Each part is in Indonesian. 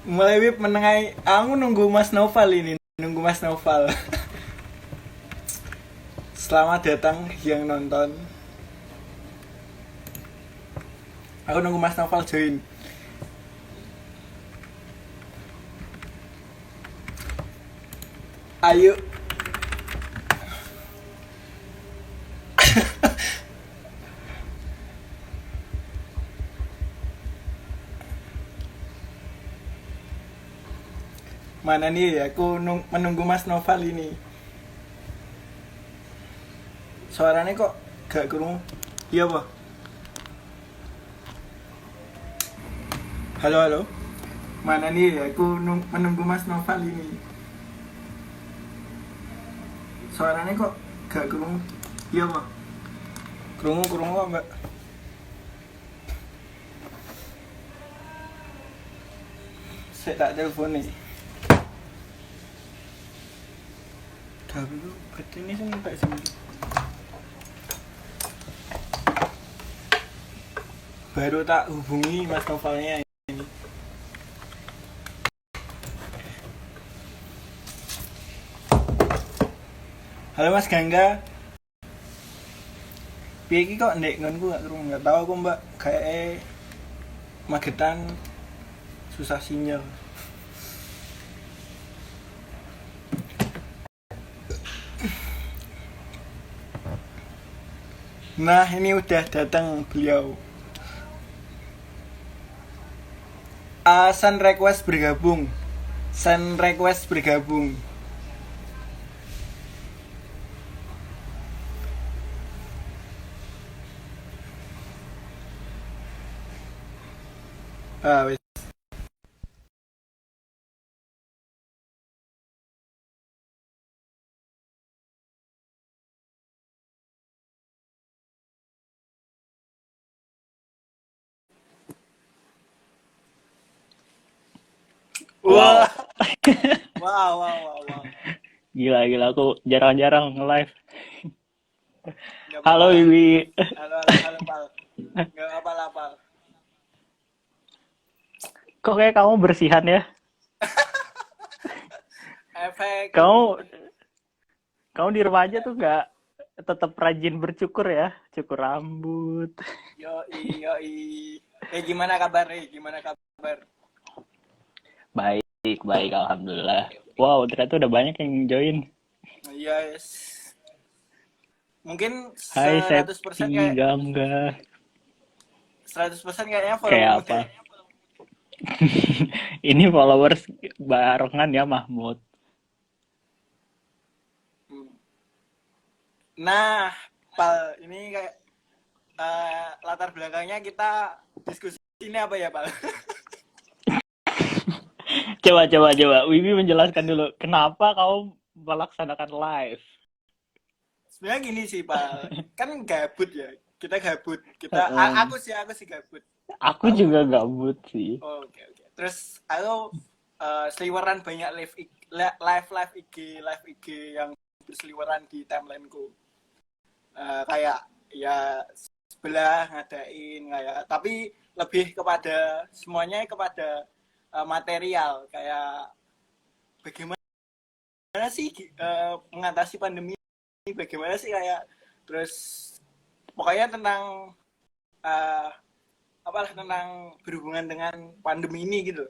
Mulai wib menengai. Aku nunggu Mas Noval ini. Nunggu Mas Noval. Selamat datang yang nonton. Aku nunggu Mas Noval join. Ayo. Mana nih aku menunggu Mas Noval ini. Suaranya kok gak kurung. Iya, Pak. Halo, halo. Mana nih aku menunggu Mas Noval ini. Suaranya kok gak kurung. Iya, Pak. Kurung kok, Mbak. Saya tak telepon nih. Tapi lu ini sampai sini. Baru tak hubungi Mas Novalnya ini. Halo Mas Gangga. Piye iki kok ndek ngonku gak kurung, enggak tahu aku Mbak. Kayak Magetan susah sinyal. Nah, ini udah datang beliau. Sun request bergabung. Sun request bergabung. Wes. Wow. Wah. Wow. Gila, aku jarang-jarang nge-live. Enggak apa-apa Halo, lah. Wiwi. Halo, Pal. Enggak apa-apa, Pal. Kok kayak kamu bersihan ya? Efek ini. Kamu kamu di rumah aja tuh nggak tetap rajin bercukur ya? Cukur rambut. Yoi. Gimana kabar, Gimana kabar? Baik, alhamdulillah. Wow, ternyata udah banyak yang join. Yes. Mungkin Hai, 100% Septi, kayak Gangga. 100% kayaknya Kayak followermu apa? deh. Ini followers barengan ya, Mahmud. Hmm. Nah, Pal, ini kayak latar belakangnya kita diskusi ini apa ya, Pal? Coba. Wiwi menjelaskan dulu, kenapa kau melaksanakan live? Sebenarnya gini sih, Pal. Kan gabut ya. Kita gabut. Heeh. Aku sih gabut. Aku Aku juga gabut sih. oke. Terus aku seliweran banyak live IG yang berseliweran di timelineku. Kayak ya sebelah ngadain kayak, tapi lebih kepada semuanya kepada material kayak bagaimana sih mengatasi pandemi ini, bagaimana sih kayak, terus pokoknya tentang uh, apalah tentang berhubungan dengan pandemi ini gitu.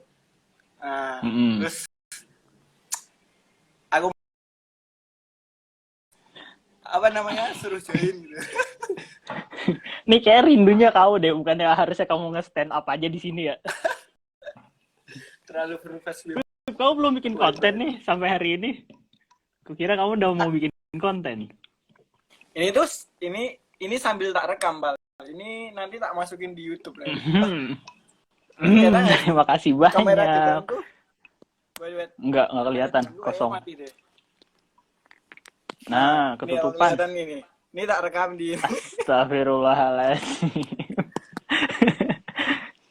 Mm-mm. Terus aku apa namanya suruh join gitu. Nih kayak rindunya kau deh, bukannya harusnya kamu nge-stand up aja di sini ya. Terlalu berfasilitas. Kamu belum bikin konten nih sampai hari ini. Kukira kamu udah mau bikin konten. Ini terus ini sambil tak rekam, Bal. Ini nanti tak masukin di YouTube lah. Kelihatan nggak sih Terima kasih kamera banyak. depanku? Wait. Nggak Kamera kelihatan, depanku kayaknya kosong. mati deh. Nah, Ini kalau ketutupan. kelihatan ini. Ini tak rekam di ini. Astagfirullahaladzim.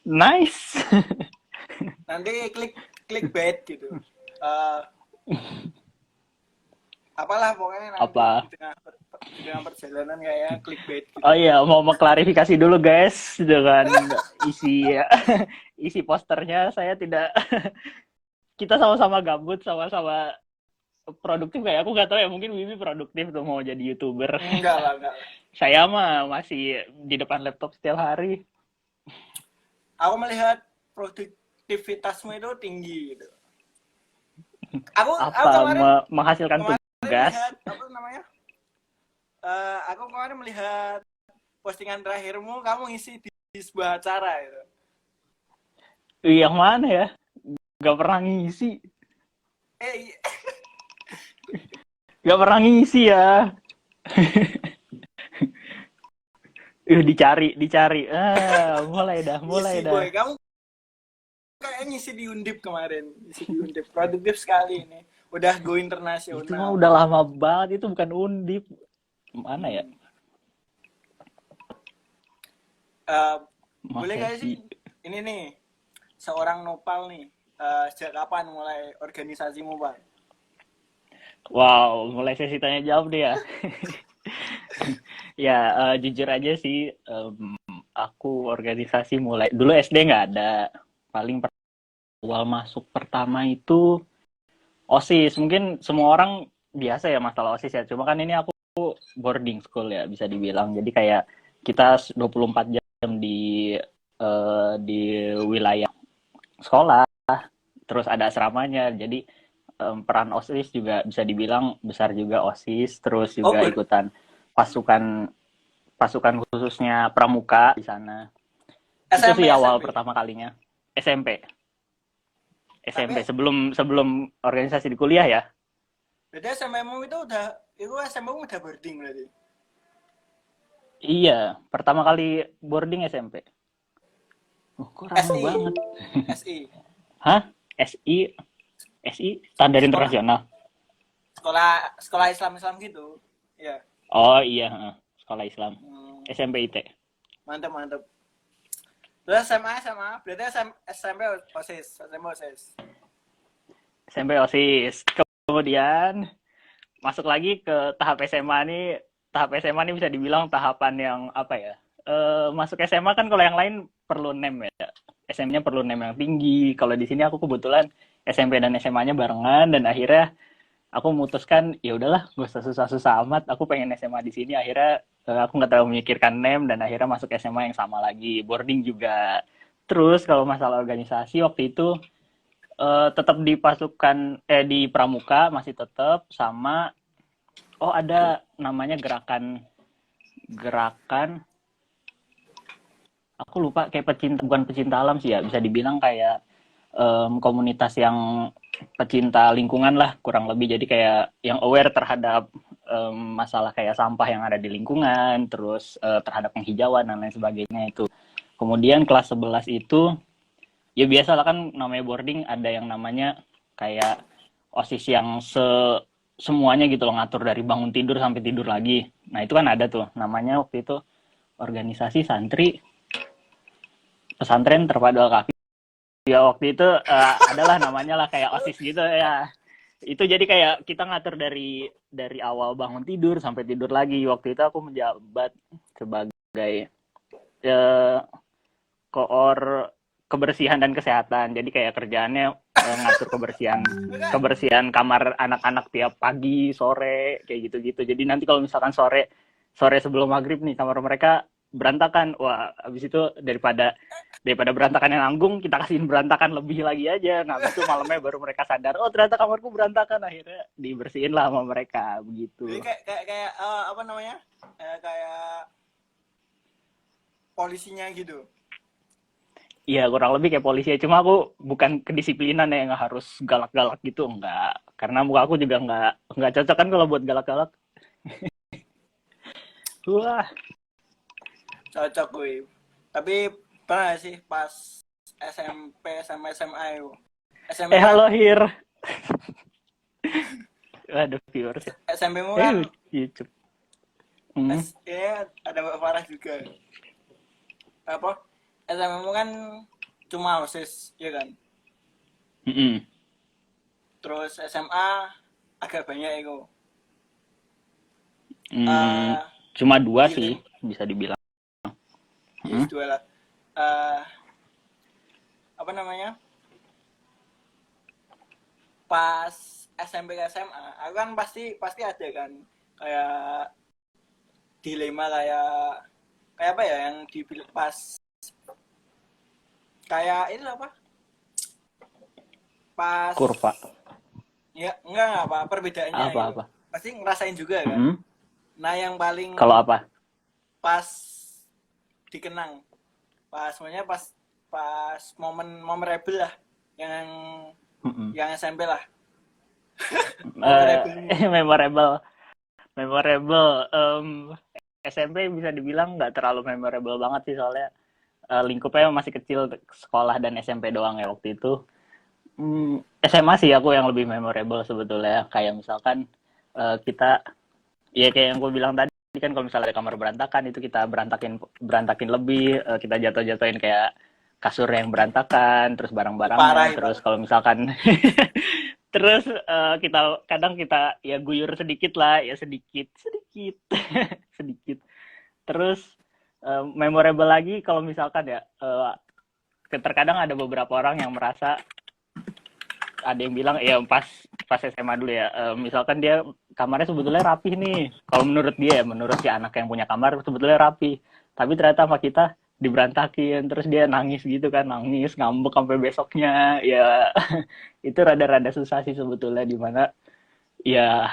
Nice. Nanti klik bait gitu. Uh, Apalah pokoknya nanti Apa? di tengah dengan perjalanan kayak clickbait gitu. Oh iya, mau mengklarifikasi dulu guys dengan isi isi posternya saya tidak kita sama-sama gabut, sama-sama produktif kayak aku nggak tahu ya, mungkin Wibi produktif tuh mau jadi YouTuber. Enggak lah, enggak lah. Saya mah masih di depan laptop setiap hari. Aku melihat produktivitasmu itu tinggi gitu. Aku Apa kemarin menghasilkan tugas? melihat apa namanya? Aku kemarin melihat postingan terakhirmu, kamu ngisi di sebuah acara gitu. Yang mana ya? Gak pernah ngisi. Iya. Gak pernah ngisi ya. Dicari. Mulai Ngisi dah. boy, kamu kayak ngisi di Undip kemarin, ngisi di Undip. Produktif sekali ini. Udah go internasional. Itu mah udah lama banget, itu bukan Undip. Mana ya? Boleh gak sih? Ini nih, seorang Nopal nih, sejak kapan mulai organisasimu, Pak? Wow, mulai sesi tanya jawab deh ya. Ya, jujur aja sih, aku organisasi mulai dulu SD nggak ada. Paling awal masuk pertama itu OSIS. Mungkin semua orang biasa ya masalah OSIS ya. Cuma kan ini aku boarding school ya bisa dibilang. Jadi kayak kita 24 jam di wilayah sekolah, terus ada asramanya. Jadi peran OSIS juga bisa dibilang besar juga OSIS, terus juga ikutan pasukan khususnya pramuka di sana. Itu sih awal pertama kalinya. SMP sebelum organisasi di kuliah ya. Berarti itu SMP-mu udah boarding berarti? Iya, pertama kali boarding SMP. Kok ramai banget. SI. Hah? SI standar internasional. Sekolah Islam gitu. Iya. Oh iya, sekolah Islam. SMP IT. Mantap. Terus SMA, berarti SMP OSIS. SMP OSIS. Kemudian masuk lagi ke tahap SMA nih. Tahap SMA nih bisa dibilang tahapan yang apa ya? Masuk SMA kan kalau yang lain perlu NEM ya. SM-nya perlu NEM yang tinggi. Kalau di sini aku kebetulan SMP dan SMA-nya barengan dan akhirnya aku memutuskan ya udahlah, gak usah susah-susah amat. Aku pengen SMA di sini. Akhirnya aku nggak terlalu memikirkan NEM dan akhirnya masuk SMA yang sama lagi. Boarding juga. Terus kalau masalah organisasi waktu itu tetap di pasukan di pramuka masih tetap sama. Oh ada namanya gerakan aku lupa, kayak bukan pecinta alam sih ya, bisa dibilang kayak komunitas yang pecinta lingkungan lah kurang lebih. Jadi kayak yang aware terhadap masalah kayak sampah yang ada di lingkungan, terus terhadap penghijauan dan lain sebagainya itu. Kemudian kelas 11 itu ya biasalah kan namanya boarding, ada yang namanya kayak OSIS yang semuanya gitu loh, ngatur dari bangun tidur sampai tidur lagi. Nah itu kan ada tuh namanya waktu itu organisasi santri pesantren terpadu Al-Kafi. Ya waktu itu adalah namanya lah kayak OSIS gitu ya. Itu jadi kayak kita ngatur dari awal bangun tidur sampai tidur lagi. Waktu itu aku menjabat sebagai koor kebersihan dan kesehatan. Jadi kayak kerjaannya ngatur kebersihan kamar anak-anak tiap pagi, sore, kayak gitu-gitu. Jadi nanti kalau misalkan sore sebelum maghrib nih kamar mereka berantakan, wah abis itu daripada berantakan yang nanggung, kita kasihin berantakan lebih lagi aja. Nah abis itu malamnya baru mereka sadar, oh ternyata kamarku berantakan, akhirnya dibersihin lah sama mereka begitu. Jadi kayak apa namanya, kayak polisinya gitu. Iya kurang lebih kayak polisi ya, cuma aku bukan kedisiplinan ya, nggak harus galak-galak gitu, enggak, karena muka aku juga nggak cocok kan kalau buat galak-galak. Wah Cocok gue. Tapi pernah sih pas SMP sama SMA itu. SMP halo Hir. Waduh viewers. SMP mu kan YouTube. ada Mbak Farah juga. Apa? SMP mu kan cuma OSIS, ya kan? Terus SMA agak banyak itu. Hmm, eh cuma dua sih feeling bisa dibilang. yes Hmm? dua lah. Eh apa namanya? Pas SMP ke SMA, aku kan pasti pasti ada kan kayak dilema kayak kayak apa ya yang di pas kayak itu apa? Pas Kurva ya enggak apa perbedaannya gitu. apa-apa. Pasti ngerasain juga kan. Hmm? Nah, yang paling Kalau apa? pas dikenang pas semuanya pas pas momen memorable lah yang Hmm. yang SMP lah memorable ini. Memorable, memorable. SMP bisa dibilang nggak terlalu memorable banget sih soalnya lingkupnya masih kecil, sekolah dan SMP doang ya waktu itu. SMA sih aku yang lebih memorable sebetulnya. Kayak misalkan kita, ya kayak yang gue bilang tadi kan, kalau misalnya ada kamar berantakan itu kita berantakin berantakin lebih, kita jatuh-jatuhin kayak kasur yang berantakan, terus Parah barang-barangnya, itu. terus kalau misalkan terus kita kadang kita ya guyur sedikit lah, ya sedikit sedikit sedikit. Terus memorable lagi kalau misalkan ya terkadang ada beberapa orang yang merasa, ada yang bilang ya pas pas SMA dulu ya, misalkan dia kamarnya sebetulnya rapih nih, kalau menurut dia ya, menurut si anak yang punya kamar sebetulnya rapih, tapi ternyata sama kita diberantakin, terus dia nangis gitu kan, nangis ngambek sampai besoknya ya. Itu rada-rada susah sih sebetulnya, di mana ya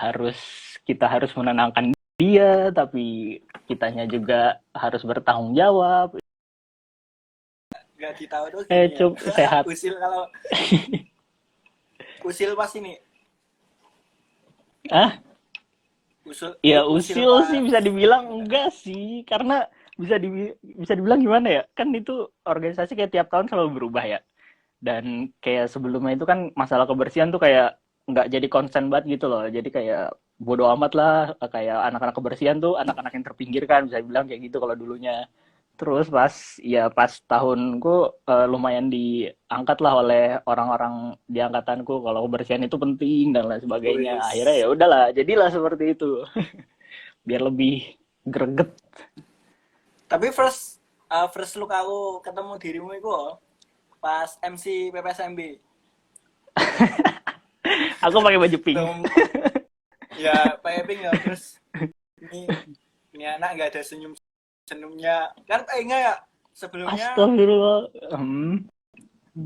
kita harus menenangkan dia, tapi kitanya juga harus bertanggung jawab. Nggak ditahu tuh gini ya. Sehat. Usil kalau usil pas ini Ah, usul ya usil usil sih pas bisa dibilang enggak sih, karena bisa dibilang gimana ya? Kan itu organisasi kayak tiap tahun selalu berubah ya. Dan kayak sebelumnya itu kan masalah kebersihan tuh kayak nggak jadi konsen banget gitu loh. Jadi kayak bodo amat lah, kayak anak-anak kebersihan tuh anak-anak yang terpinggirkan, bisa dibilang kayak gitu kalau dulunya. Terus pas tahunku lumayan diangkat lah oleh orang-orang di angkatanku kalau kebersihan itu penting dan lain sebagainya. Akhirnya wis. ya udahlah, jadilah seperti itu. Biar lebih greget. Tapi first look aku ketemu dirimu itu pas MC PPSMB. Aku pakai baju pink. Ya pakai pink ya, terus ini ini anak nggak ada senyumnya kan, enggak ya sebelumnya. Astagfirullah.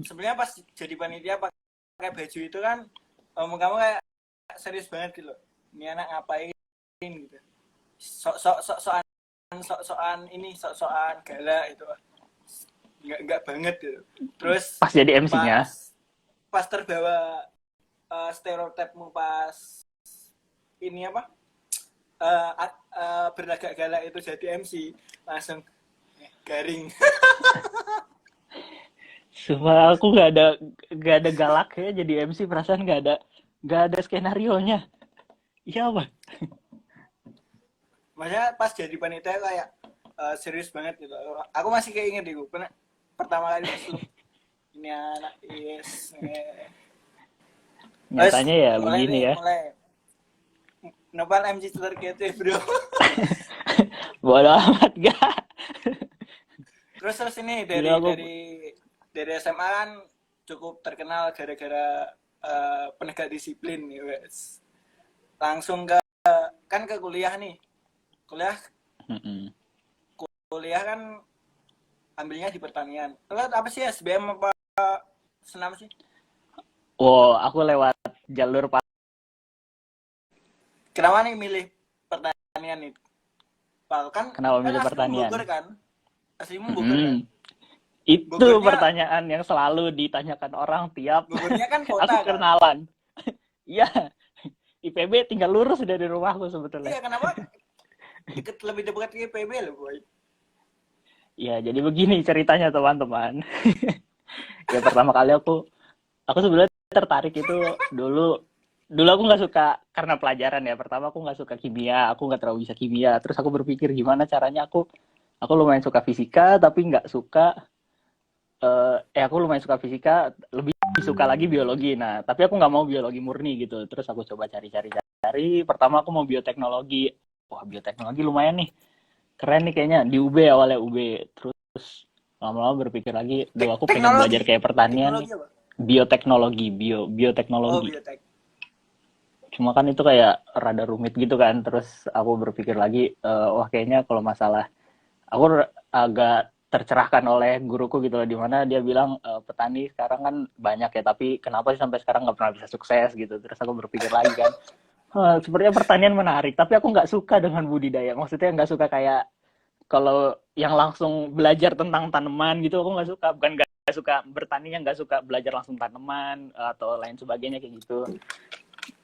Sebenarnya pas jadi panitia pakai baju itu kan kamu kayak serius banget gitu loh. Ini anak ngapain gitu. Sok-sokan ini sok-sokan galak itu. Enggak banget gitu. Terus Pas jadi MC-nya. pas terbawa stereotipmu pas ini apa? Berlagak galak itu jadi MC langsung garing. Sumpah aku nggak ada galaknya jadi MC, perasaan nggak ada skenario nya. Iya apa? Maksudnya pas jadi panitia kayak serius banget gitu. Aku masih kayak inget itu pertama kali ini anak yes. Nyatanya ya mulai begini nih, ya. mulai Nopal MC terkece bro. Bodoh amat gak. terus ini Gila, dari SMA kan cukup terkenal gara-gara penegak disiplin nih wes. Langsung kan ke kuliah nih. Kuliah kan ambilnya di pertanian. Kalian apa sih, SBM apa senam sih? Wow, aku lewat jalur Kenapa nih milih pertanian nih? Kan kenapa milih aslimu pertanian? Bogor kan? Aslimu Bogor kan? Itu Bogornya, pertanyaan yang selalu ditanyakan orang tiap Bogornya kan kota aku kan? kenalan. Iya, IPB tinggal lurus dari rumahku sebetulnya. Iya, kenapa lebih dekat ke IPB loh boy? Ya, jadi begini ceritanya teman-teman. Ya pertama kali aku sebenarnya tertarik itu dulu aku nggak suka karena pelajaran ya. Pertama aku nggak suka kimia, aku nggak terlalu bisa kimia. Terus aku berpikir gimana caranya aku lumayan suka fisika tapi nggak suka aku lumayan suka fisika, lebih suka lagi biologi. Nah tapi aku nggak mau biologi murni gitu. Terus aku coba cari. Pertama aku mau bioteknologi. wah bioteknologi lumayan nih, keren nih kayaknya di UB, awalnya UB. Terus lama-lama berpikir lagi, duh aku pengen belajar Teknologi. kayak pertanian nih. Teknologi apa? Bioteknologi, Oh, bioteknologi. biotek. Cuma kan itu kayak rada rumit gitu kan. Terus aku berpikir lagi, wah kayaknya kalau masalah, aku agak tercerahkan oleh guruku gitu loh, dimana dia bilang petani sekarang kan banyak ya, tapi kenapa sih sampai sekarang nggak pernah bisa sukses gitu. Terus aku berpikir lagi kan, sepertinya pertanian menarik, tapi aku nggak suka dengan budidaya. Maksudnya nggak suka kayak kalau yang langsung belajar tentang tanaman gitu, aku nggak suka. Bukan nggak suka bertaninya, nggak suka belajar langsung tanaman atau lain sebagainya kayak gitu.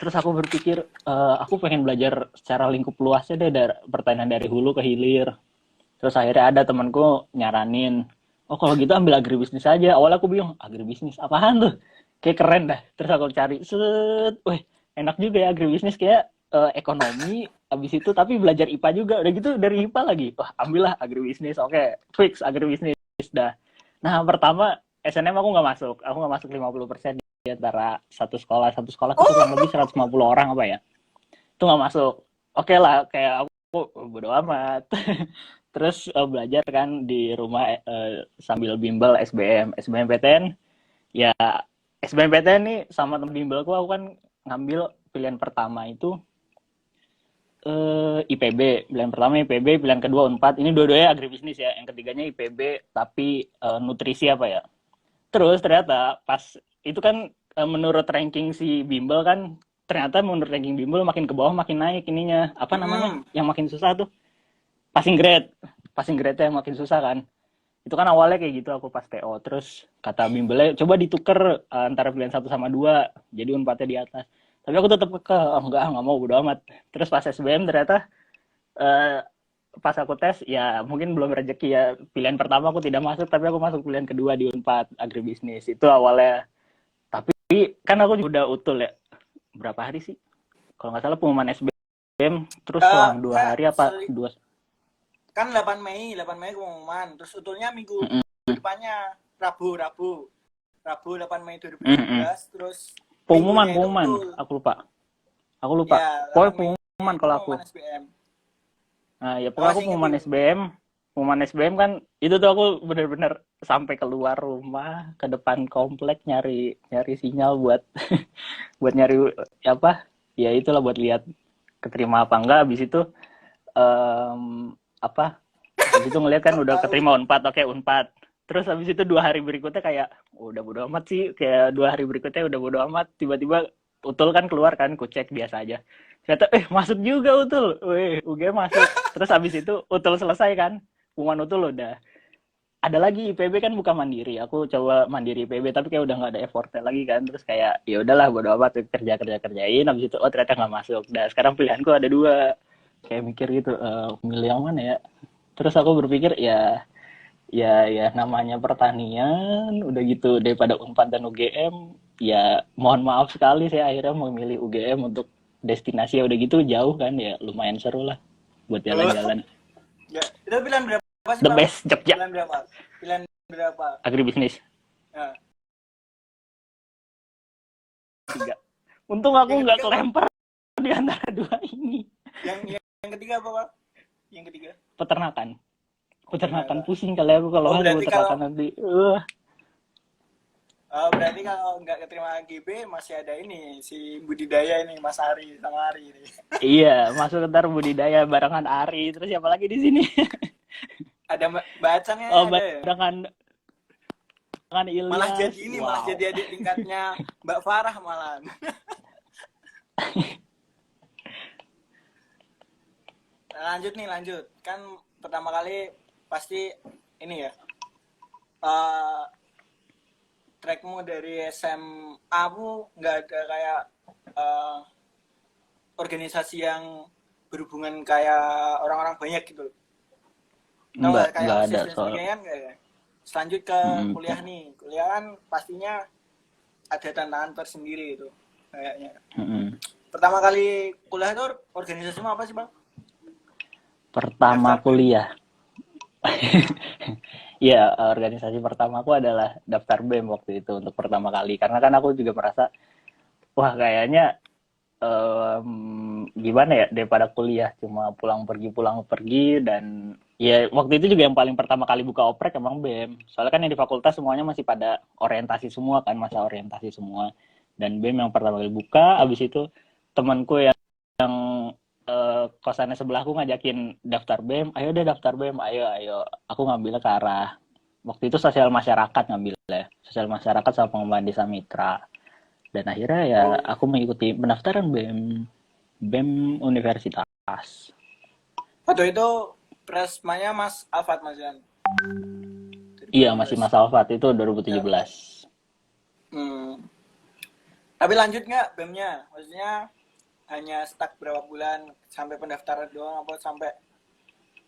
Terus aku berpikir, aku pengen belajar secara lingkup luasnya deh, dari pertanian dari hulu ke hilir. Terus akhirnya ada temanku nyaranin, oh kalau gitu ambil agribisnis aja. Awalnya aku bingung, agribisnis apaan tuh? Kayak keren dah. Terus aku cari, weh enak juga ya agribisnis, kayak ekonomi, habis itu tapi belajar IPA juga. Udah gitu dari IPA lagi, wah ambillah agribisnis, oke, fix agribisnis dah. Nah pertama SNM aku nggak masuk 50% di antara satu sekolah itu kurang lebih 150 orang apa ya. Itu nggak masuk. Oke lah, kayak aku bodo amat. Terus belajar kan di rumah sambil bimbel SBMPTN. Ya SBMPTN nih sama temen bimbelku, aku kan ngambil pilihan pertama itu IPB. Pilihan pertama IPB, pilihan kedua Unpad. Ini dua-duanya agribisnis ya. Yang ketiganya IPB tapi nutrisi apa ya. Terus ternyata pas itu kan menurut ranking si bimbel kan, ternyata menurut ranking bimbel makin ke bawah makin naik ininya. Apa namanya? Hmm. Yang makin susah tuh passing grade. Passing grade yang makin susah kan. Itu kan awalnya kayak gitu aku pas TO. Terus kata bimbelnya coba ditukar antara pilihan 1 sama 2. Jadi Unpadnya di atas. Tapi aku tetap enggak mau, bodo amat. Terus pas SBM ternyata eh, pas aku tes ya mungkin belum rezeki ya, pilihan pertama aku tidak masuk, tapi aku masuk pilihan kedua di Unpad agribisnis itu awalnya. Tapi kan aku juga udah utul ya, berapa hari sih kalau nggak salah pengumuman SBM, terus selang 2 hari apa Sorry. dua. Kan 8 Mei pengumuman. Terus utulnya minggu depannya, Rabu 8 Mei 2017. Terus Pengumuman minggunya itu utul. aku lupa Ya, pokoknya 8 Mei pengumuman itu kalau aku. pengumuman SBM. Nah ya pokoknya aku Masih inget itu. pengumuman SBM kan itu tuh aku bener-bener sampai keluar rumah ke depan komplek nyari sinyal buat buat nyari apa ya itulah, buat lihat keterima apa enggak. Habis itu apa habis itu ngeliat kan udah Tahu. keterima Unpad, oke Unpad. Terus habis itu 2 hari berikutnya kayak udah bodo amat sih, kayak 2 hari berikutnya udah bodo amat, tiba-tiba utul kan keluar kan, ku cek biasa aja, ternyata masuk juga utul, weh UG masuk. Terus habis itu utul selesai kan, pengumuman utul udah ada lagi IPB kan buka mandiri, aku coba mandiri IPB tapi kayak udah nggak ada effortnya lagi kan. Terus kayak ya udahlah bodo amat, kerjain. Habis itu oh ternyata nggak masuk. Nah sekarang pilihanku ada dua, kayak mikir gitu, milih yang mana ya. Terus aku berpikir ya namanya pertanian udah gitu, daripada Unpad dan UGM ya mohon maaf sekali saya akhirnya memilih UGM untuk destinasi udah gitu jauh kan, ya lumayan seru lah buat jalan-jalan. Ya, itu pilihan berapa sih, The Bang? best Jogja. Pilihan berapa? Pilihan berapa? Agribisnis Ya. 3. Untung aku Yang nggak ketiga apa? kelempar di antara dua ini. Yang ketiga apa, Bang? Yang ketiga. Peternakan Peternakan. pusing kali aku kalau masuk Berarti kalau peternakan nanti. berarti kalau nggak keterima GB masih ada ini si budidaya ini, Mas Ari sama Ari ini. Iya, masuk ntar budidaya barengan Ari, terus siapa lagi di sini? Ada bacaannya Oh, ada ya? barengan Ilyas. Malah jadi ini, wow. malah jadi adik tingkatnya Mbak Farah malah. Lanjut. Kan pertama kali pasti ini ya. Trackmu dari SMA mu nggak ada kayak organisasi yang berhubungan kayak orang-orang banyak gitu. Enggak Kayak ada OSIS dan soal. sebagainya kan kayak. Selanjut ke kuliah nih. Kuliah kan pastinya ada tantangan tersendiri itu kayaknya. Pertama kali kuliah itu organisasi apa sih, Bang? Pertama Daftar kuliah. Ya, organisasi pertamaku adalah daftar BEM waktu itu untuk pertama kali. Karena kan aku juga merasa, wah kayaknya gimana ya, daripada kuliah cuma pulang pergi dan ya waktu itu juga yang paling pertama kali buka oprek emang BEM. Soalnya kan yang di fakultas semuanya masih pada orientasi semua kan, masa orientasi semua. Dan BEM yang pertama kali buka, abis itu temanku yang kosannya sebelahku ngajakin daftar BEM, ayo deh daftar BEM, ayo. Aku ngambilnya ke arah, waktu itu sosial masyarakat ngambilnya, sosial masyarakat sama pengembangan desa mitra. Dan akhirnya ya aku mengikuti pendaftaran BEM Universitas. Waktu itu presmanya Mas Alfat Mas Yan. Iya, masih Mas Alfat, itu 2017. Tapi lanjut nggak BEM-nya? Maksudnya hanya stuck berapa bulan sampai pendaftaran doang apa sampai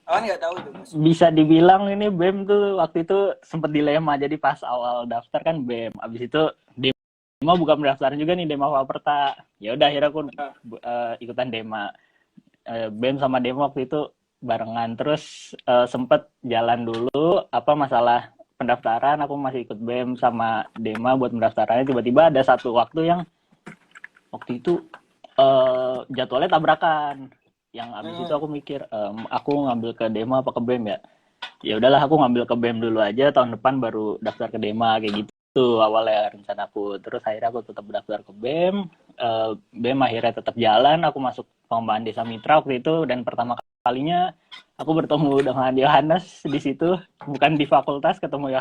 awan nggak tahu itu Mas. Bisa dibilang ini BEM tuh waktu itu sempat dilema. Jadi pas awal daftar kan BEM, abis itu Dema buka pendaftaran juga nih, Dema Waperta. Ya udah akhirnya aku ikutan Dema. BEM sama Dema waktu itu barengan, terus sempet jalan dulu apa masalah pendaftaran, aku masih ikut BEM sama Dema buat pendaftarannya. Tiba-tiba ada satu waktu yang waktu itu jadwalnya tabrakan. Yang abis itu aku mikir aku ngambil ke Dema apa ke BEM ya. Ya udahlah aku ngambil ke BEM dulu aja, tahun depan baru daftar ke Dema kayak gitu awalnya rencanaku. Terus akhirnya aku tetap daftar ke BEM. BEM akhirnya tetap jalan, aku masuk pengembangan desa mitra waktu itu, dan pertama kalinya aku bertemu dengan Yohanes di situ, bukan di fakultas ketemu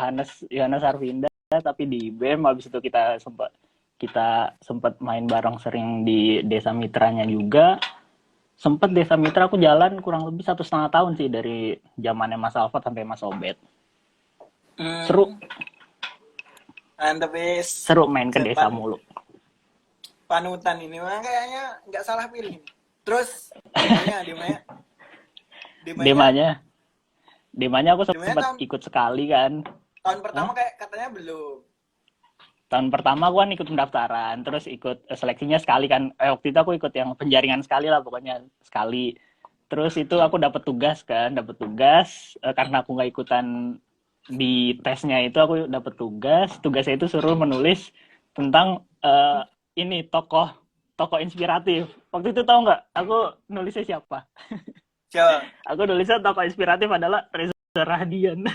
Yohanes Arvinda, tapi di BEM. Habis itu kita sempat main bareng sering di desa mitranya juga. Sempat desa mitra aku jalan kurang lebih 1,5 tahun sih, dari zamannya Mas Alfat sampai Mas Obet. Seru. Seru main ke desa mulu. Panutan ini mah kayaknya nggak salah pilih. Terus Demanya aku sempat ikut sekali kan. Tahun pertama kayak katanya belum. Tahun pertama aku kan ikut pendaftaran, terus ikut seleksinya sekali kan. Waktu itu aku ikut yang penjaringan sekali lah, pokoknya sekali. Terus itu aku dapat tugas karena aku nggak ikutan di tesnya itu, aku dapat tugasnya itu suruh menulis tentang ini tokoh inspiratif. Waktu itu tahu nggak aku nulisnya siapa? Siapa? Aku nulisnya tokoh inspiratif adalah Reza Rahadian.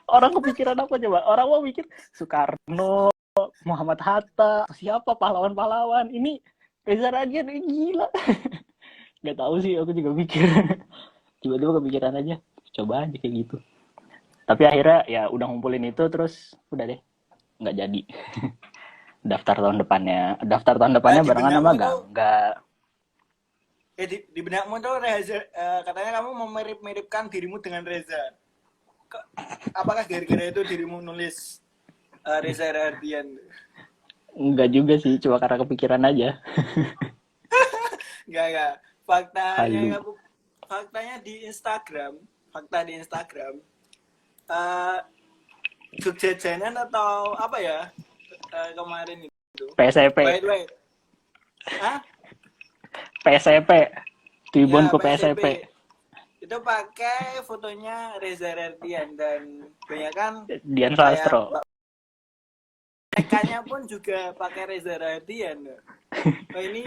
Orang kepikiran apa coba? Orang mau mikir Soekarno, Muhammad Hatta, siapa pahlawan-pahlawan. Ini Reza Rahadian, gila. Gak tahu sih, aku juga mikir. Tiba-tiba kepikiran aja, coba aja kayak gitu. Tapi akhirnya ya udah ngumpulin itu, terus udah deh, nggak jadi. Daftar tahun depannya barengan sama Gangga. Di benakmu tuh Reza, katanya kamu memirip-miripkan dirimu dengan Reza. Apakah gara-gara itu dirimu nulis Reza Rahadian? Enggak juga sih, cuma karena kepikiran aja. Enggak. Faktanya di Instagram, Jogja Janan atau apa ya kemarin itu? PSP. Wait. Hah? PSP. Tribun ke PSP. Itu pakai fotonya Reza Rahadian dan banyak kan Dian Sastro. Tekannya pun juga pakai Reza Rahadian. Oh ini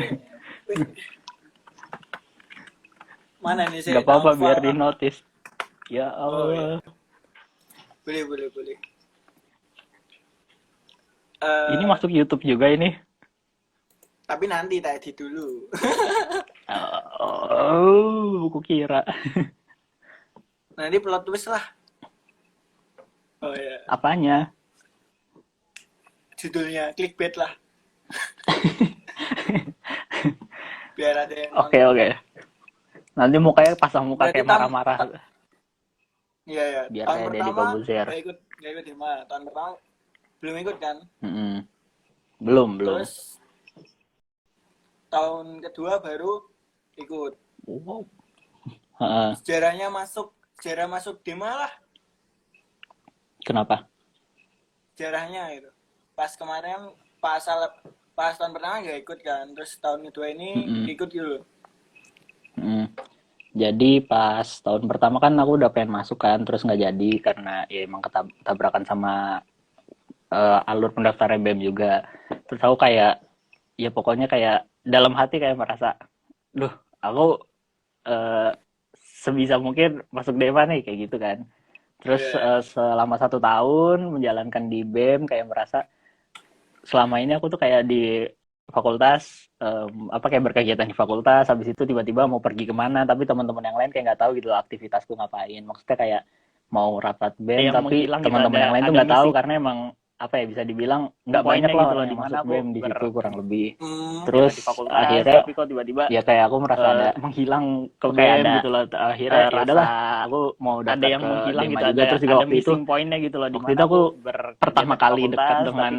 mana nih saya? Gak apa-apa biar di notice. Ya Allah. Oh, ya. Boleh. Ini masuk YouTube juga ini. Tapi nanti tak edit dulu. Aku kira. Nanti plot twist lah. Oh ya. Apanya? Judulnya clickbait lah. Biar ada yang Oke. Nanti mukanya pasang muka kayak marah-marah. Iya. Biar tahun kayak pertama Deddy Kobuzer. Gak ikut Dima. Tahun pertama belum ikut kan? Belum. Terus tahun kedua baru ikut. Wow. Sejarah masuk Dima lah. Kenapa? Sejarahnya itu. Pas kemarin pas tahun pertama nggak ikut kan, terus tahun kedua ini ikut dulu. Jadi pas tahun pertama kan aku udah pengen masuk kan, terus nggak jadi karena ya emang ketabrakan sama alur pendaftaran BEM juga. Terus aku kayak ya pokoknya kayak dalam hati kayak merasa, duh aku sebisa mungkin masuk DEMA nih kayak gitu kan. Terus selama 1 tahun menjalankan di BEM kayak merasa selama ini aku tuh kayak di fakultas kayak berkegiatan di fakultas, habis itu tiba-tiba mau pergi kemana tapi teman-teman yang lain kayak nggak tahu gitu aktivitasku ngapain. Maksudnya kayak mau rapat BEM tapi teman-teman yang lain tuh nggak tahu karena emang bisa dibilang nggak banyak lah orang yang masuk BEM di situ kurang lebih. Terus akhirnya tapi kok tiba-tiba ya kayak aku merasa ada menghilang ke BEM gitu loh. Akhirnya ya udahlah aku mau daftar ada yang menghilang gitu juga. Terus juga waktu itu poinnya gitu loh, waktu itu aku pertama kali dekat dengan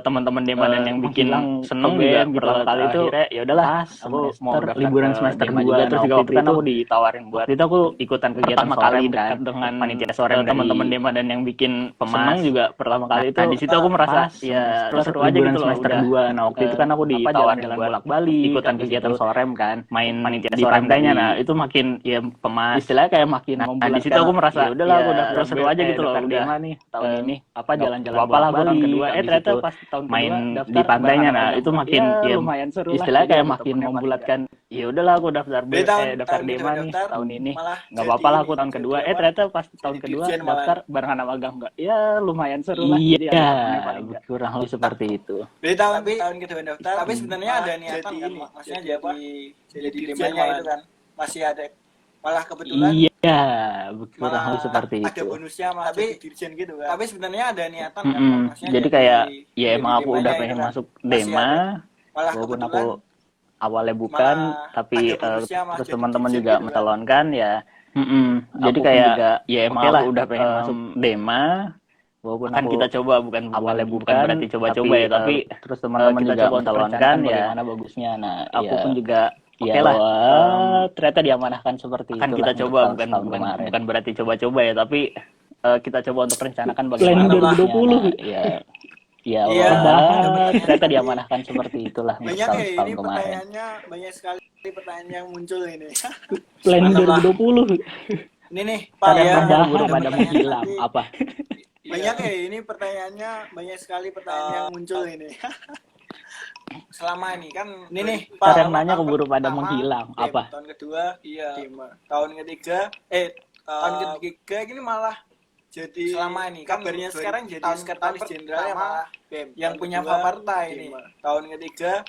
teman-teman DEMA dan yang bikin seneng juga pertama kali itu ya udahlah aku mau liburan semester 2 terus juga waktu itu aku ditawarin buat itu aku ikutan kegiatan kali dekat dengan panitia sore teman-teman DEMA dan yang bikin seneng juga pertama kali itu. Di situ aku merasa ya seru aja gitu loh semester 2. Nah, waktu itu kan aku ditawarin jalan bolak-balik, ikutan kegiatan sorem kan, main di pantainya. Nah, itu makin ya pemas. Istilahnya kayak makin membulatkan. Nah, di situ aku merasa ya udahlah aku udah seru aja gitu loh udah nih tahun ini jalan-jalan bolak-balik tahun kedua ternyata pas tahun main di pantainya. Nah, itu makin ya lumayan seru lah. Istilahnya kayak makin membulatkan. Ya udahlah aku daftar daftar DEMA nih tahun ini. Enggak apa-apa lah aku tahun kedua. Ternyata pas tahun kedua daftar barengan sama magang enggak. Ya lumayan seru lah. Iya, kurang lebih seperti itu. Jadi tahun kedua daftar, tapi sebenarnya ada niatan kan, maksudnya jadi DEMA-nya itu kan masih ada, malah kebetulan. Iya, kurang lebih seperti itu. Ada bonusnya malah jadi dirjen gitu kan. Tapi sebenarnya ada niatan kan, maksudnya jadi kayak ya emang aku udah pengen masuk DEMA, walaupun aku awalnya bukan, tapi terus teman-teman juga mencalonkan ya. Jadi kayak ya emang aku udah pengen masuk DEMA. Walaupun kan kita coba bukan awalnya bukan berarti coba-coba ya, tapi terus teman-teman juga mencalonkan ya bagaimana bagusnya. Nah, aku pun juga oke lah ternyata diamanahkan seperti itu. Kan kita coba bukan berarti coba-coba ya, tapi kita coba untuk rencanakan bagaimana bagusnya. 2020. Ya ternyata diamanahkan seperti itulah untuk tahun kemarin. Banyak sekali pertanyaan yang muncul ini. Plan 2020. Ini nih, Pak ya, pada menghilang apa? Banyak ini pertanyaannya, banyak sekali pertanyaan yang muncul ini. Selama ini kan ini nih Pak yang nanya keburu pada menghilang apa? Tahun kedua DEMA. Tahun tahun ketiga ini malah jadi selama ini kabarnya sekarang jadi sekretaris jenderalnya malah BEM yang punya partai ini. Tahun ketiga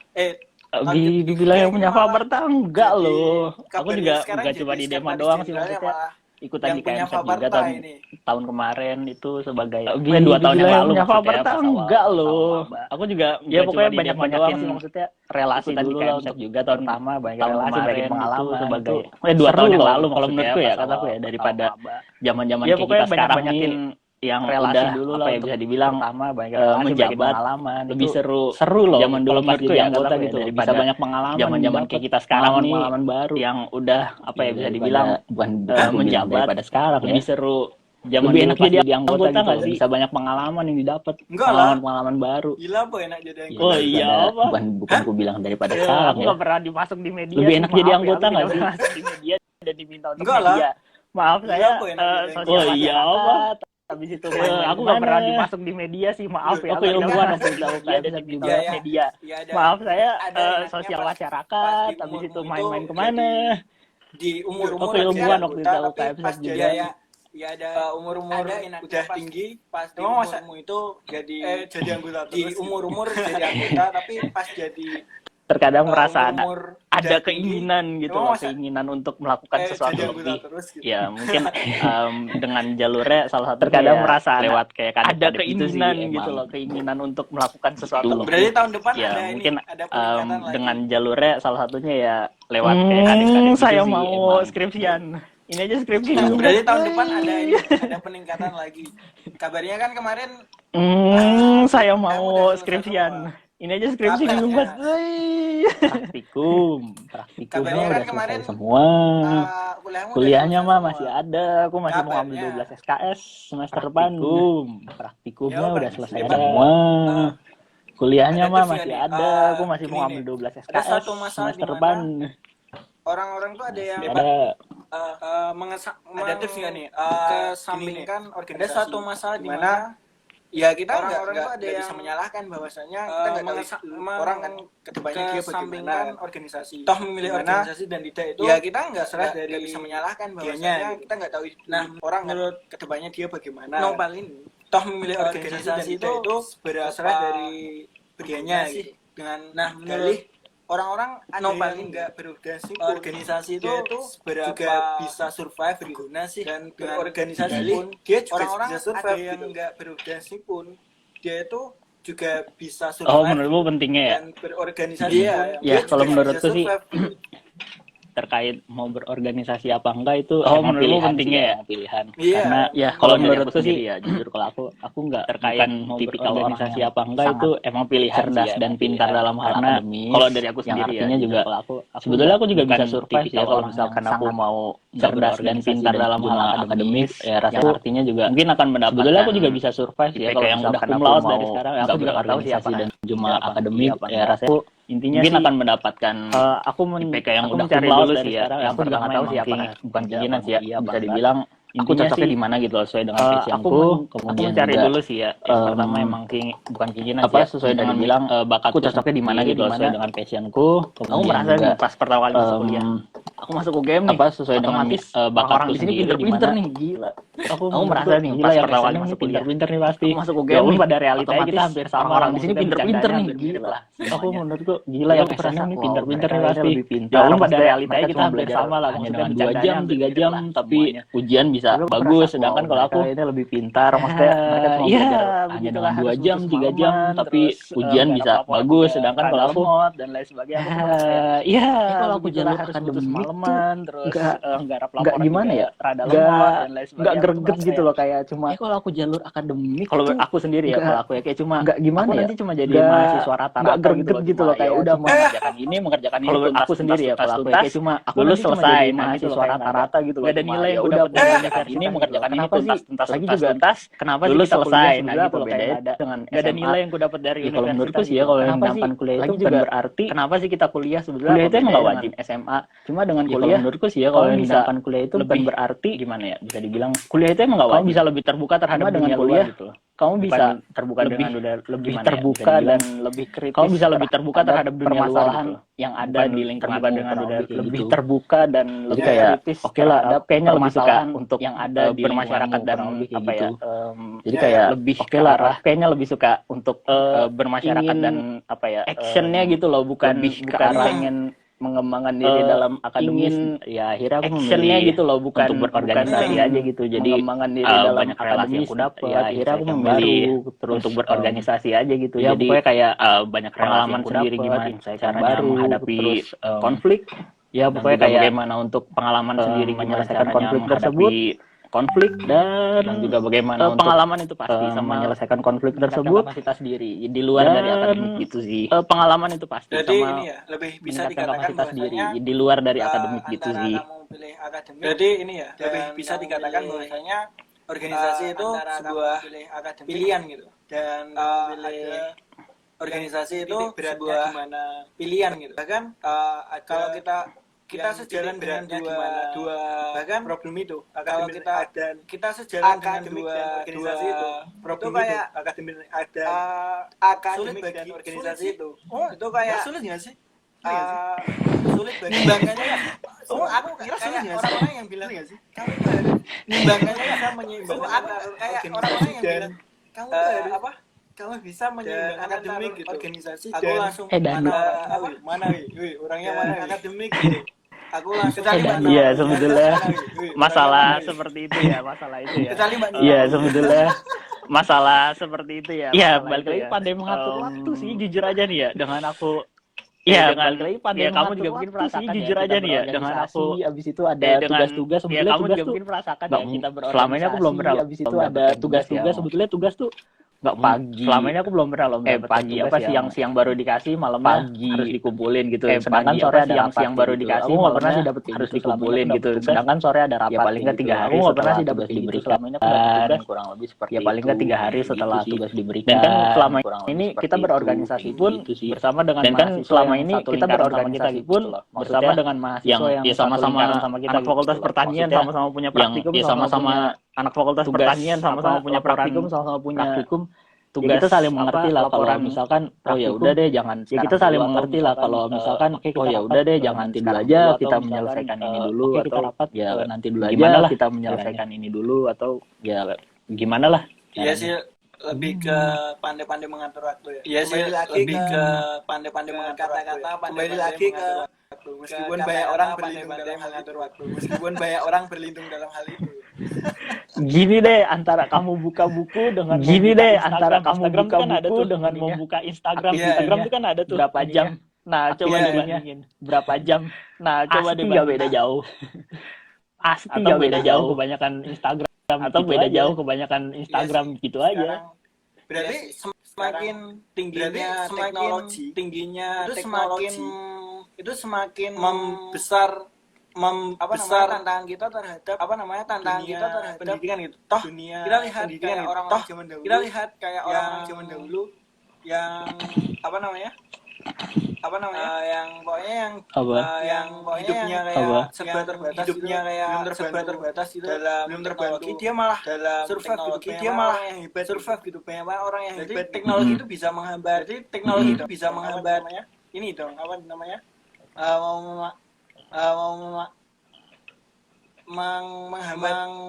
dibilang yang punya partai enggak loh. Aku juga enggak cuma di DEMA doang sih maksudnya. Ikutan di KMZ juga tahun kemarin itu sebagai 2 tahun yang lalu maksudnya enggak loh. Aku juga ya pokoknya banyak-banyakin sih maksudnya relasi dulu lah untuk juga tahun pertama banyak relasi banyak pengalaman sebagai 2 tahun yang lalu kalau menurutku ya kataku ya daripada zaman-zaman kayak kita sekarang ini yang relasi dulu lah bisa dibilang sama banyak menjabat pengalaman lebih seru loh zaman dulu pas jadi anggota gitu bisa banyak pengalaman zaman kayak kita sekarang nih pengalaman baru yang udah bisa dibilang menjabat pada sekarang lebih seru zaman lebih enak jadi anggota gitu sih? Bisa banyak pengalaman yang didapat pengalaman baru gila apa enak jadi anggota oh iya apa bukan aku bilang daripada sekarang aku nggak pernah dimasuk di media lebih enak jadi anggota nggak sih di media dan diminta untuk media maaf saya oh iya apa habis itu aku nggak pernah dimasuk di media sih maaf ya aku ilmuwan waktu itu aku kayak di media maaf saya sosial masyarakat habis itu main-main kemana di umur aku ilmuwan waktu itu aku kayak pas juga ya ada umur udah tinggi pas di umurmu itu jadi anggota di umur jadi anggota tapi pas jadi terkadang merasa ada keinginan gitu loh, keinginan untuk melakukan sesuatu lebih gitu. Ya mungkin dengan jalurnya salah satu terkadang merasa lewat kayak ada keinginan gitu loh, keinginan untuk melakukan sesuatu berarti tahun depan ya ada mungkin ada peningkatan dengan jalurnya salah satunya ya lewat kayak kadang-kadang saya gitu mau skripsian ini aja skripsi berarti tahun depan ada peningkatan lagi kabarnya kan kemarin saya mau skripsian ini aja skripsi belum buat praktikumnya udah selesai semua kuliahnya mah masih ada aku masih mau ambil 12 SKS semester depan praktikumnya udah selesai semua kuliahnya mah masih ada aku masih mau ambil 12 SKS semester depan orang-orang tuh ada yang ada tips nggak nih kesampingkan organisasi ada suatu masalah di mana Ya kita orang-orang nggak bisa menyalahkan bahwasanya kita nggak tahu orang kan kedepannya dia bagaimana organisasi. Toh memilih organisasi dan tidak itu. Ya kita nggak bisa menyalahkan bahwasanya kita nggak tahu. Nah orang menurut kedepannya dia bagaimana. Nopal ini. Toh memilih organisasi itu berasal dari dianya gitu. Dengan menurut orang-orang ada yang nggak berorganisasi itu juga bisa survive berguna sih dan berorganisasi pun dia juga orang-orang bisa survive ada yang nggak berorganisasi pun dia itu juga bisa survive. Oh menurutmu pentingnya ya? Dan berorganisasi ya kalau menurutku sih terkait mau berorganisasi apa enggak itu menurutmu pentingnya ya pilihan. Karena ya kalau menurutku sih ya jujur kalau aku enggak terkait mau berorganisasi apa enggak itu emang pilihan cerdas dan pintar dalam hal akademis. Kalau dari aku sendiri ya juga sebetulnya aku juga bisa survive ya kalau misalkan aku mau cerdas dan pintar dalam hal akademis ya rasanya artinya juga mungkin akan mendapat. Sebetulnya aku juga bisa survive ya kalau yang udah cum laude dari sekarang aku juga enggak tahu sih apa dan cuma akademik ya rasanya intinya mungkin akan mendapatkan IPK yang udah cum laude sih ya. Aku juga nggak tahu sih apa bukan keinginan sih ya bisa dibilang aku cocoknya di mana gitu loh sesuai dengan passionku. Kemudian cari dulu sih ya pertama emang bukan keinginan apa sih sesuai dengan bilang bakatku cocoknya di mana gitu loh sesuai dengan passionku. Aku merasa nih pas pertama kali masuk kuliah aku masuk UGM nih apa sesuai dengan bakatku di sini pinter-pinter nih gila. Aku merasa nih pas pertama kali masuk kuliah pinter nih pasti masuk UGM nih pada realitanya kita hampir sama orang di sini pinter-pinter nih gila. Aku menurutku gila yang merasa nih pinter-pinter nih pasti jauh pada realitanya kita hampir sama lah maksudnya 2 jam 3 jam tapi ujian bisa bagus sedangkan kalau aku ini lebih pintar maksudnya mereka cuma belajar hanya dengan 2 jam 3 jam tapi ujian bisa bagus sedangkan kalau aku dan lain sebagainya kalau aku jalur akademik terus nggarap laporan gimana ya rada lemot dan lain sebagainya enggak greget gitu loh kayak cuma kalau aku jalur akademik kalau aku sendiri ya kalau aku ya kayak cuma enggak gimana ya nanti cuma jadi mahasiswa rata-rata gitu loh kayak udah mengerjakan ini mengerjakan itu aku sendiri ya kalau aku ya kayak cuma lulus selesai mahasiswa rata-rata gitu loh ada nilai yang udah ini mengerjakan ini tuntas lagi juga kenapa sih kita selesai nah gitu loh kayak dengan nggak ada nilai yang ku dapat dari universitas kalau menurutku sih ya kalau yang menambahkan kuliah itu bukan berarti kenapa sih kita kuliah sebetulnya kuliah itu emang nggak wajib SMA cuma dengan kuliah menurutku sih ya kalau yang menambahkan kuliah itu bukan berarti gimana ya bisa dibilang kuliah itu emang nggak wajib kamu bisa lebih terbuka terhadap dengan kuliah gitu kamu bisa terbuka dengan lebih terbuka dan lebih kritis kamu bisa lebih terbuka terhadap permasalahan yang ada di lingkungan dengan lebih terbuka dan lebih kritis oke lah kayaknya lebih suka untuk yang ada di masyarakat dan apa ya jadi kayak lebih oke lah kayaknya lebih suka untuk bermasyarakat dan apa ya actionnya gitu loh bukan pengen mengembangkan diri dalam akademis ya akhirnya aku actionnya gitu loh bukan untuk berorganisasi aja gitu jadi mengembangkan diri dalam akademis ya akhirnya aku memilih terus untuk berorganisasi aja gitu ya jadi pokoknya kayak banyak pengalaman sendiri gimana cara baru menghadapi konflik ya pokoknya kayak bagaimana untuk pengalaman sendiri menyelesaikan konflik tersebut konflik dan juga bagaimana pengalaman itu pasti sama menyelesaikan konflik tersebut kapasitas diri di luar dari akademik gitu sih pengalaman itu pasti jadi sama ini ya lebih bisa dikatakan kapasitas diri di luar dari akademik gitu sih jadi ini ya lebih bisa dikatakan bahwasanya organisasi itu sebuah pilihan gitu dan organisasi itu sebuah pilihan gitu bahkan kalau kita sejalan dengan dua bahkan problem itu kalau kita sejalan dengan dua organisasi itu problem itu kayak akademik sulit bagi organisasi itu itu kayak sulit nggak sih sulit bagi nimbangkannya aku kira sulit nggak sih orang yang bilang nggak sih kamu nimbangkannya bisa menyeimbangkan aku kayak orang-orang yang bilang kamu apa kamu bisa menyeimbangkan akademik gitu organisasi aku langsung mana orangnya mana akademik gitu aku langsung iya sebetulnya masalah seperti itu ya iya sebetulnya masalah seperti itu ya iya balik lagi pandai mengatur waktu sih jujur aja nih ya dengan aku iya dengan lagi pandai kamu juga mungkin merasakan jujur aja nih ya dengan aku abis itu ada tugas-tugas sebetulnya kamu juga mungkin merasakan ya kita berorganisasi selama ini aku belum pernah abis itu ada tugas-tugas sebetulnya tugas tuh nggak pagi selama ini aku belum pernah loh pagi apa siang baru dikasih malam pagi harus dikumpulin gitu sedangkan sore ada siang baru dikasih aku nggak pernah sih dapet harus dikumpulin gitu sedangkan sore ada rapat ya paling nggak 3 hari aku nggak pernah sih dapet diberi selama ini aku tugas kurang lebih seperti ya paling nggak 3 hari setelah tugas diberikan dan kan selama ini kita berorganisasi pun bersama dengan dan kan selama ini kita berorganisasi pun bersama dengan mahasiswa yang sama-sama kita fakultas pertanian sama-sama punya praktikum sama-sama anak fakultas pertanian sama-sama punya praktikum sama-sama punya praktikum tugas kita saling mengerti lah kalau misalkan oh ya udah deh jangan ya kita saling mengerti lah kalau misalkan oh ya udah deh jangan nanti dulu aja kita menyelesaikan ini dulu atau rapat ya nanti dulu aja lah kita menyelesaikan ini dulu atau ya gimana lah. Iya sih, lebih ke pandai-pandai mengatur waktu ya. Iya sih, lebih ke pandai-pandai mengatur kata-kata, kembali lagi ke meskipun banyak orang berlindung dalam hal ngatur waktu, meskipun banyak orang berlindung dalam hal itu. Gini deh antara kamu buka buku dengan dengan membuka Instagram. Instagram itu kan ada tuh berapa jam. Nah, coba dibandingin berapa jam. Nah, coba dibandingin beda jauh. Pasti nggak beda jauh kebanyakan Instagram atau beda jauh kebanyakan Instagram gitu aja. Berarti semakin tingginya teknologi, itu semakin membesar tantangan kita terhadap pendidikan gitu. Toh dunia kita lihat kayak orang-orang zaman dahulu. Kita lihat kayak orang zaman dahulu yang yang hidupnya kayak serba terbatas, gitu belum terbantu, dia malah survive gitu, banyak orang yang hebat. Teknologi itu bisa menghambat, ini dong apa namanya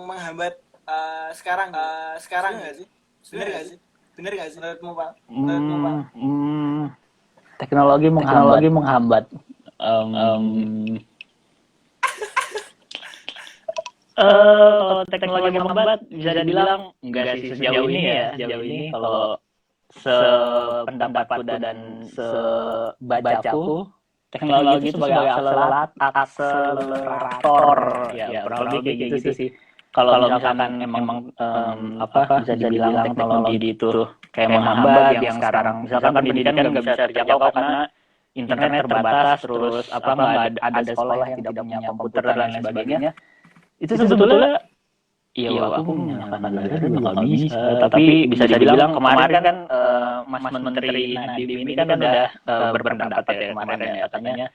menghambat sekarang nggak sih? Bener nggak sih menurutmu Pak? Teknologi menghambat. Kalau teknologi menghambat bisa dibilang enggak sih sejauh ini kalau sependapatku dan sebacaku teknologi itu sebagai akselerator ya kurang lebih kayak gitu sih. Kalau misalkan emang bisa dibilang teknologi itu kayak menghambat yang sekarang misalkan pendidikan nggak bisa terjangkau karena internet terbatas terus nggak ada sekolah yang tidak punya komputer dan lain sebagainya itu sebetulnya iya aku menyalahkan juga nggak bisa tapi bisa dibilang kemarin kan Mas Menteri Nadiem ini kan udah berpendapat ya kemarin ya katanya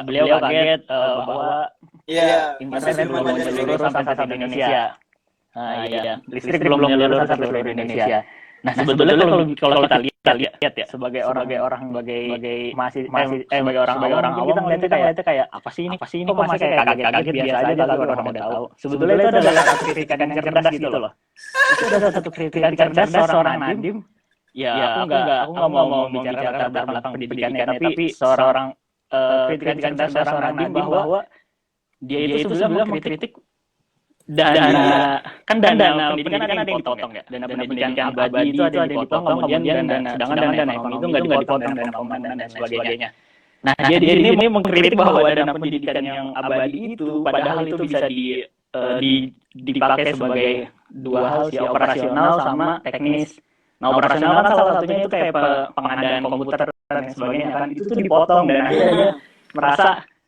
beliau kaget bahwa internet belum menyeluruh sampai satu Indonesia. Nah, listrik belum menyeluruh sampai seluruh Indonesia. Nah, sebetulnya kalau kita lihat ya sebagai orang sebagai orang awam kita ngeliatnya kayak apa sih ini kok masih kayak kaget biasa aja kalau orang udah tahu. Sebetulnya itu adalah satu kritikan yang cerdas gitu loh. Itu adalah satu kritikan cerdas seorang Nadiem. Ya, aku nggak mau bicara tentang pendidikannya, tapi seorang kritikan cerdas seorang Nadiem bahwa dia itu sebenarnya mengkritik dana pendidikan kan ada yang dipotong ya. Dana pendidikan abadi itu ada yang dipotong, kemudian sedangkan dana ekonomi itu nggak dipotong dana pembangunan dan sebagainya. Nah, dia di sini mengkritik bahwa dana pendidikan yang abadi itu padahal itu bisa dipakai sebagai dua hal sih, operasional sama teknis. Nah, operasional kan salah satunya itu kayak pengadaan komputer dan sebagainya kan itu tuh dipotong dan akhirnya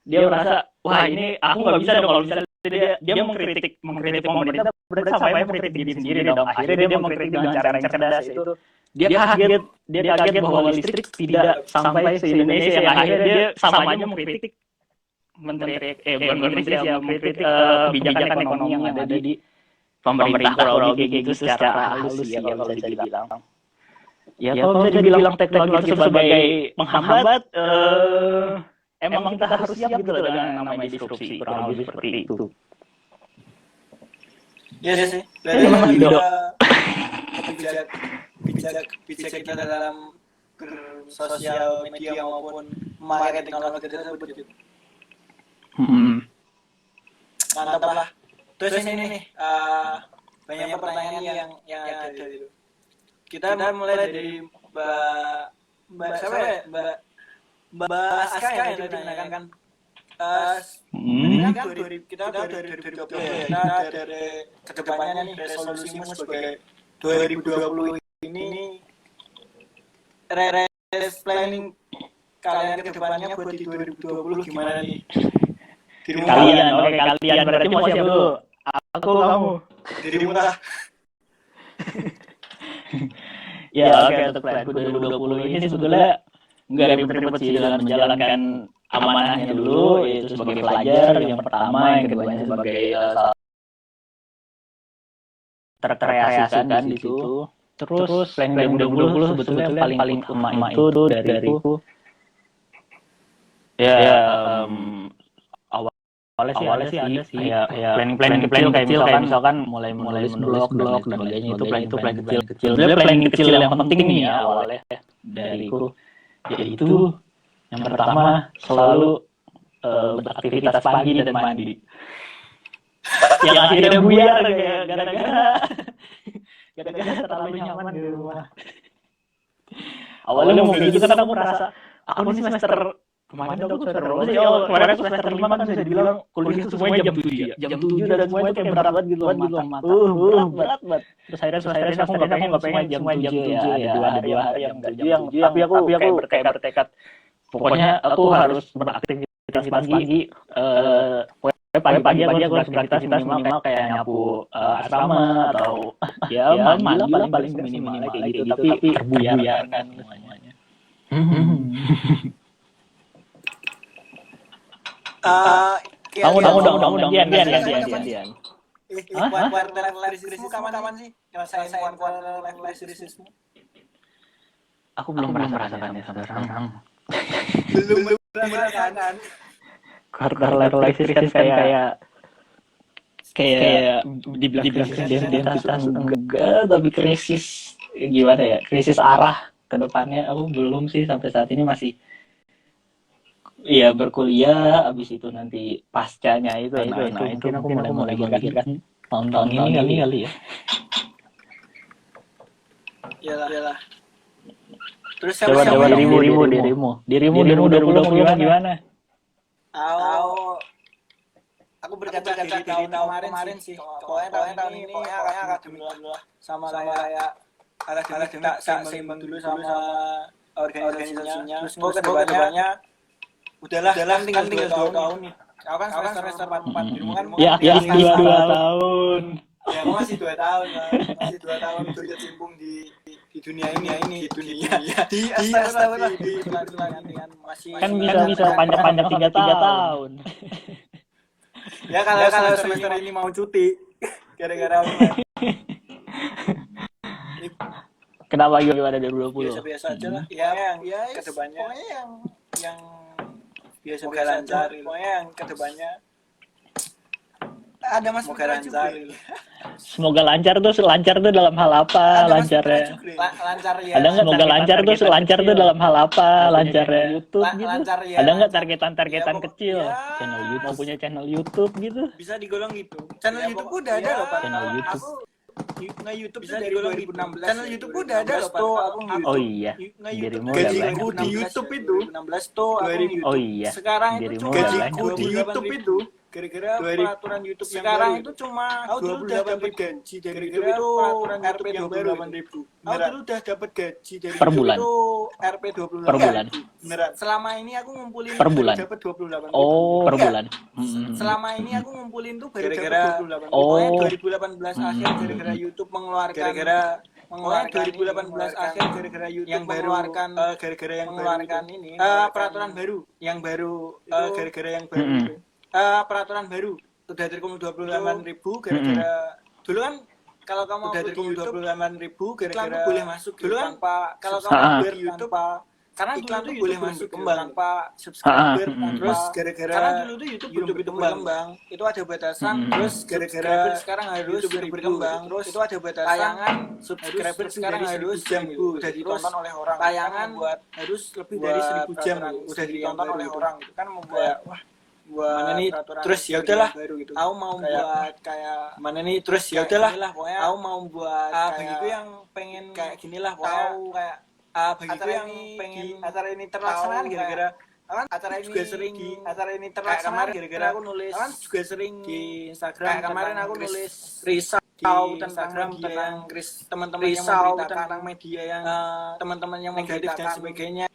dia merasa wah ini aku nggak bisa dong kalau misalnya dia mengkritik pemerintah berarti sampai mengkritik diri sendiri dong. Akhirnya dia mengkritik dengan cara yang cerdas itu dia kaget bahwa listrik tidak sampai se Indonesia yang akhirnya dia sama aja mengkritik mengkritik kebijakan ekonomi yang ada di pemerintah kurang lebih kayak gitu secara halus ya kalau bisa dibilang. Ya kalau bisa dibilang teknologi itu sebagai penghambat emang kita harus siap gitu loh dengan namanya disrupsi kurang lebih seperti itu. Iya sih. Berarti memang juga bijak kita dalam bersosial media maupun memakai teknologi tersebut gitu. Mantap lah. Terus ini nih banyak pertanyaan yang ada gitu. Kita mulai dari Mbak Aska yang tadi menanyakan ini kan kita udah dari 2020 ya, kita dari kedepannya nih resolusimu sebagai 2020 ini planning kalian kedepannya buat di 2020 gimana nih? Kalian berarti mau siap dulu. Aku kamu. Dirimu lah. Ya oke, untuk plan 2020 ini sebetulnya nggak ribet-ribet sih dengan menjalankan amanahnya dulu, yaitu sebagai pelajar yang pertama, yang keduanya sebagai terkreasikan di situ. Terus planning 2020 sebetulnya yang paling utama itu dariku ya, awalnya sih ada sih kayak planning kecil kayak misalkan mulai menulis blog dan sebagainya, itu planning kecil. Sebenarnya planning kecil yang penting nih ya awalnya dariku, yaitu yang pertama selalu beraktivitas pagi dan mandi. Yang akhirnya buyar kayak gara-gara terlalu nyaman di rumah. Awalnya mau kayak gitu kan aku merasa aku nih semester kemarin aku semester berapa sih? Kemarin aku semester 5 kan bisa dibilang kuliah itu semuanya jam 7 ya. Jam 7 dan semuanya kayak berat banget gitu loh mata. Berat banget. Terus akhirnya aku enggak pengen jam 7 ya. Ada 2 hari yang enggak jam 7. Tapi aku kayak bertekad pokoknya aku harus beraktivitas pagi. Pagi aku harus beraktivitas minimal kayak nyapu asrama atau ya mandi lah paling minimal kayak gitu, tapi terbuyar kan semuanya. Kamu dong, Dian. Quarter life crisismu kapan sih? Ngerasain quarter life crisismu? Aku belum merasakannya sampai sekarang. Belum merasakan. Quarter life crisis kayak dibilang krisis identitas enggak, tapi krisis gimana ya, krisis arah ke depannya aku belum sih sampai saat ini, masih iya berkuliah, abis itu nanti pascanya itu mungkin aku mulai memikirkan tahun ini kali ya. Iyalah. Terus coba dirimu 2020 gimana? Aku berkaca dari tahun kemarin sih. Pokoknya tahun ini pokoknya akademik lah. Sama kayak akademik tak seimbang dulu sama organisasinya. Terus gue kedepannya udahlah tinggal 2 tahun nih. Aku kan semester 4 di rumah kan. Ya 2 tahun. Ya masih 2 tahun kan. Masih 2 tahun berkecimpung di dunia ini di astagfirullah di dengan masih kan bisa panjang 3 tahun. Ya kalau semester ini mau cuti gara-gara kenapa gimana 2020? Biasa aja lah. Ya yang kedepannya yang biasa lancar. Pokoknya yang kedepannya ada Mas lancar. Semoga lancar tuh dalam hal apa lancarnya? Lancar ya. Ada nggak semoga lancar tuh dalam hal apa lancarnya? YouTube gitu. Ya. Ada nggak targetan kecil? Channel YouTube, punya channel YouTube gitu? Bisa digolong gitu. Channel YouTube udah ada loh Pak. Channel YouTube. YouTube bisa dari 2016. Channel YouTube udah ada loh Pak. Oh iya. Dirimu gajiku di YouTube itu 2016 tuh. Oh iya. Sekarang itu gajiku di YouTube itu gara-gara peraturan YouTube sekarang itu cuma aku dulu udah dapat gaji dari YouTube itu RP 28.000. Aku dulu udah dapat gaji dari per bulan itu RP 28.000 per bulan. Beneran. Selama ini aku ngumpulin per bulan dapat 28.000. Oh, per bulan. Selama ini aku ngumpulin tuh baru dapat 28.000. Pokoknya 2018 akhir gara-gara YouTube mengeluarkan 2018 akhir gara-gara YouTube yang mengeluarkan gara-gara yang mengeluarkan ini peraturan baru yang baru gara-gara yang baru peraturan baru udah terkumpul 28.000 gara-gara dulu kan kalau kamu udah terkumpul 28.000 gara-gara boleh masuk dulu kan kalau kamu di YouTube karena iklan tuh boleh masuk tanpa subscriber terus gara-gara karena dulu tuh YouTube belum berkembang itu ada batasan terus gara-gara sekarang harus berkembang terus itu ada batasan tayangan subscriber sekarang harus 1.000 udah ditonton oleh orang tayangan buat harus lebih dari 1.000 jam udah ditonton oleh orang itu kan membuat mana nih terus ya udahlah gitu. Aku mau buat kayak mana nih terus ya udahlah aku mau buat kayak yang pengen kayak ginilah tahu kayak begitu yang pengen acara ini terlaksana gara-gara kan acara ini juga sering di acara ini terlaksana gara-gara aku nulis kan juga sering di Instagram kemarin aku nulis risau tentang teman-teman yang memberitakan tentang media yang teman-teman yang negatif dan sebagainya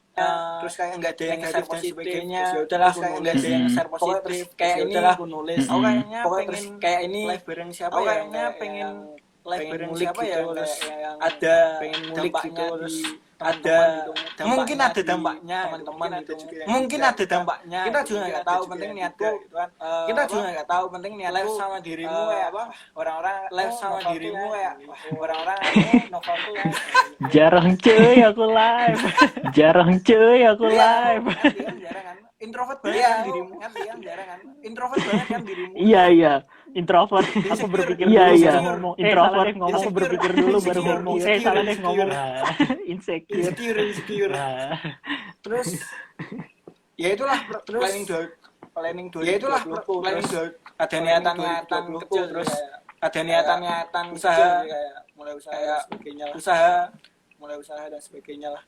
terus kayak nggak ada yang share positif sebagainya ya udahlah kayak nggak ada yang share positif kayak ini aku nulis aku kayaknya pengen kayak ini live bareng siapa ya kayaknya pengen live bareng siapa ya terus ada pengen ngulik gitu terus ada mungkin ada dampaknya teman-teman itu mungkin ada dampaknya kita juga nggak tahu penting niatku gitu kan kita juga nggak tahu penting niat live sama dirimu kayak apa orang-orang live sama dirimu kayak orang-orang novel tuh Jarang cuy aku live. Jarang cuy aku live. jarang kan introvert banget kan dirimu kan jarang kan introvert banget kan dirimu Iya. Introvert. Aku berpikir dulu baru ngomong. Introvert ngomong. Aku berpikir dulu baru ngomong. Salah deh ngomong. Insecure. Terus ya itulah planning 2020 ada niatan kecil terus ada niatan usaha mulai usaha dan sebagainya lah.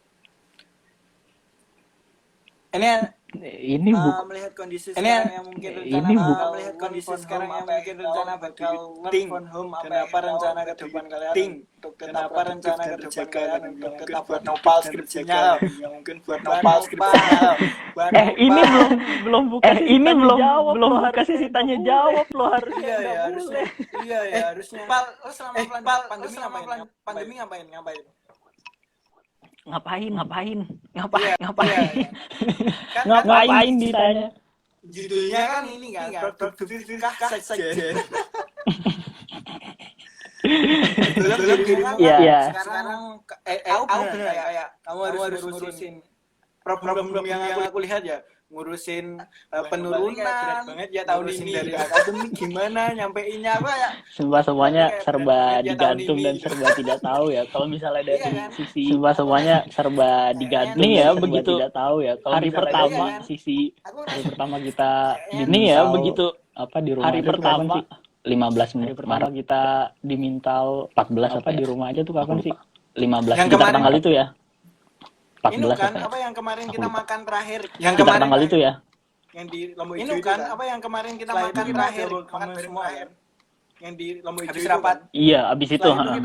Ini melihat kondisi sekarang yang mungkin rencana melihat kondisi sekarang yang mungkin rencana bakal work from home apa rencana ke depan kalian untuk kenapa rencana ke depan kalian untuk tetap buat nopal skripsinya yang mungkin buat nopal skripsinya ini belum buka ini belum buka sesi tanya jawab lo harusnya iya harusnya selama pandemi ngapain ngapain kan ngapain ditanya judulnya kan ini kan produktivitas saja ya sekarang aku kayak kamu harus ngurusin problem yang aku lihat ya ngurusin penurunan berat banget ya tahun ini dari akademik gimana nyampeinnya apa ya semuanya serba digantung dan serba tidak tahu ya kalau misalnya dari sisi semuanya serba digantung ya begitu tidak tahu ya kalau hari pertama hari pertama kita ini ya begitu apa di rumah hari pertama 15 menit pertama kita dimintal 14 apa di rumah aja tuh kapan sih 15 sekitar tanggal itu ya 14 ini kan apa yang kemarin kita makan terakhir yang kemarin tanggal itu ya yang di Lombok Hijau kan apa yang kemarin kita makan terakhir kamu semua kan yang di Lombok Hijau habis rapat iya abis itu habis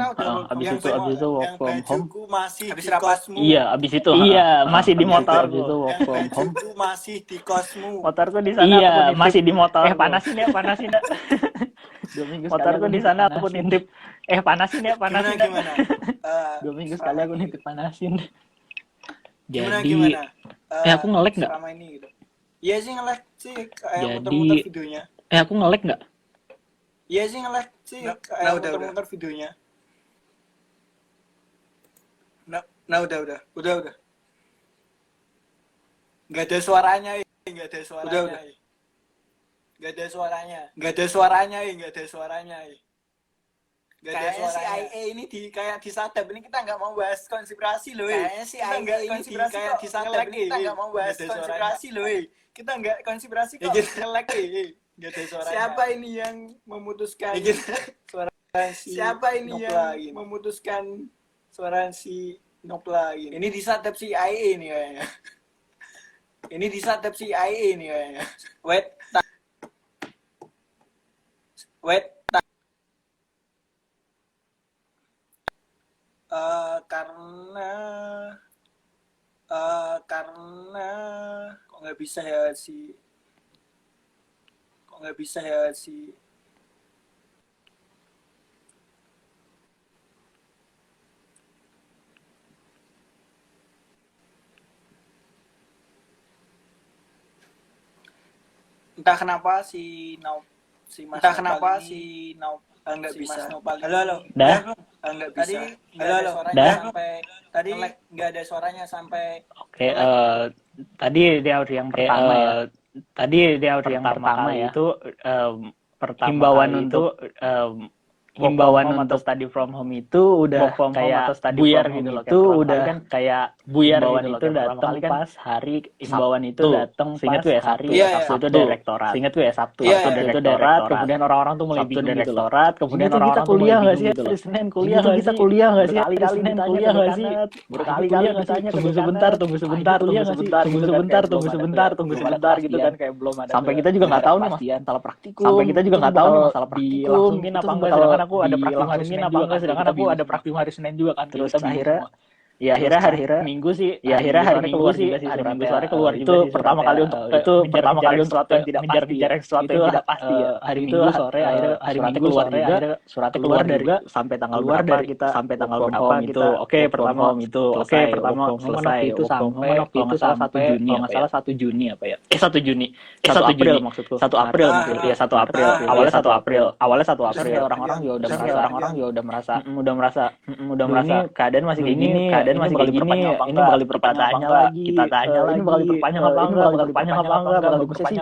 itu work from home masih habis rapat iya abis itu iya masih di motor gitu work from home masih di kosmu motorku di sana iya masih di motor panasin ya 2 minggu motorku di sana aku nitip panasin gimana 2 minggu sekali aku nitip panasin. Gimana? Aku nge-lag nggak? Selama ini gitu. Iya sih nge-lag sih kayak muter-muter videonya. Aku nge-lag nggak? Iya sih nge-lag sih kayak muter-muter videonya. Udah. Nggak ada suaranya. Kayaknya si IA ini kayak disadap ini kita nggak mau bahas konspirasi loh. Kayaknya si IA ini kayak disadap ini kita nggak mau bahas konspirasi loh. Kita nggak konspirasi kok nge-lag nggak ada suaranya. Siapa ini yang memutuskan suara si siapa ini yang memutuskan suara si Nopla ini? Ini disadap si IA ini kayaknya. Wait. Karena kok nggak bisa ya si entah kenapa si nggak bisa. Halo. Dah. Nggak bisa. Halo. Tadi nggak ada suaranya sampai. Oke. Tadi dia yang pertama ya. Tadi dia yang pertama ya. Itu himbauan untuk study from home itu udah kayak buyar gitu loh. Itu udah kan kayak buyar gitu loh. Itu datang pas hari himbauan itu datang seingat gue ya Sabtu. Sabtu itu direktorat. Seingat gue ya Sabtu. Itu direktorat. Kemudian orang-orang tuh mulai bingung gitu loh. Kemudian orang-orang tuh kuliah nggak sih? Hari Senin kuliah nggak sih? Kita kuliah nggak sih? Hari Senin kuliah nggak sih? Berkali-kali ditanya tunggu sebentar gitu kan kayak belum ada. Sampai kita juga nggak tahu nih masalah praktikum. Sampai kita juga nggak tahu nih masalah praktikum. Langsungin apa enggak? Sedangkan aku ada praktikum hari Senin juga kan. Sedangkan aku ada praktikum hari Senin juga kan. Terus akhirnya Ya akhirnya hari Minggu sih. Ya akhirnya hari Minggu sih. Hari Minggu sore keluar juga. Itu pertama kali untuk itu pertama kali untuk sesuatu yang tidak pasti. Sesuatu yang tidak pasti ya. Hari Minggu sore akhirnya hari Minggu keluar juga. Suratnya keluar dari sampai tanggal berapa kita sampai tanggal berapa gitu. Oke pertama itu. Oke pertama selesai itu sampai kalau nggak salah 1 Juni. Kalau nggak salah 1 Juni apa ya? 1 Juni. 1 April maksudku. 1 April maksudku. Ya 1 April. Awalnya 1 April. Awalnya 1 April. Orang-orang juga udah merasa keadaan masih kayak gini. Keadaan masih kayak gini. Ini bakal diperpanjang apa enggak? Kita tanya lagi. Ini bakal diperpanjang apa enggak? Bagusnya sih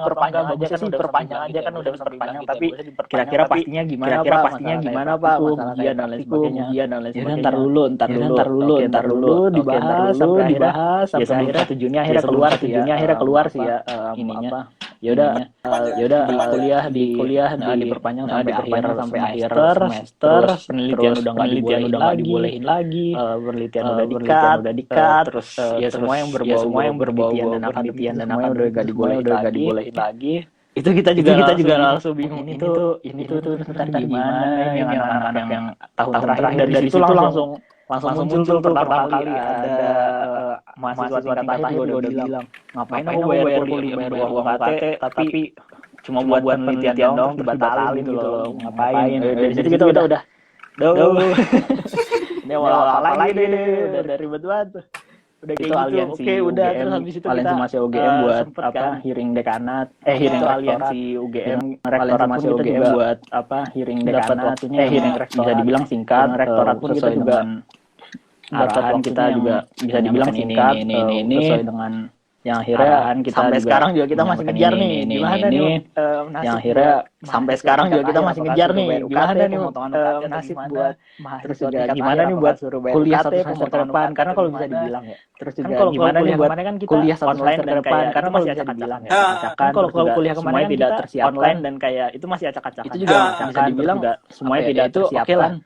perpanjang aja kan udah perpanjang. Tapi kira-kira pastinya gimana Pak? Ujian dan lain sebagainya. Ya ntar dulu dibahas sampai akhirnya 1 Juni akhirnya keluar sih ya ininya. Ya udah di kuliah diperpanjang sampai akhir semester. Penelitian udah nggak dibolehin lagi. Penelitian udah dikat. Terus ya semua yang berbau penelitian dan akademik udah nggak dibolehin lagi. Itu kita juga langsung bingung ini tuh ntar gimana ini anak-anak yang tahun terakhir dari situ langsung muncul tuh pertama kali ada mahasiswa tingkat akhir udah bilang ngapain aku bayar uang UKT tapi cuma buat penelitian dong dibatalin gitu loh, ngapain. Dari situ kita udah ini awal lagi deh, udah ribet banget. Udah gitu aliansi UGM, udah terus habis itu kita masih UGM buat apa hearing dekanat hearing aliansi UGM rektorat masih UGM buat apa hearing dekanat hearing rektorat bisa dibilang singkat rektorat pun kita juga arahan kita juga bisa dibilang singkat ini sesuai dengan yang akhirnya kita sampai sekarang juga kita masih ngejar nih gimana nih yang akhirnya sampai sekarang juga kita masih ngejar nih gimana nih nasib buat terus juga gimana nih buat kuliah satu semester ke depan karena kalau bisa dibilang ya terus juga gimana nih buat kuliah online ke depan karena masih acak-acakan ya kan kalau kuliah kemarin tidak tersiapkan online dan kayak itu masih acak-acakan itu juga bisa dibilang semuanya tidak tersiapkan.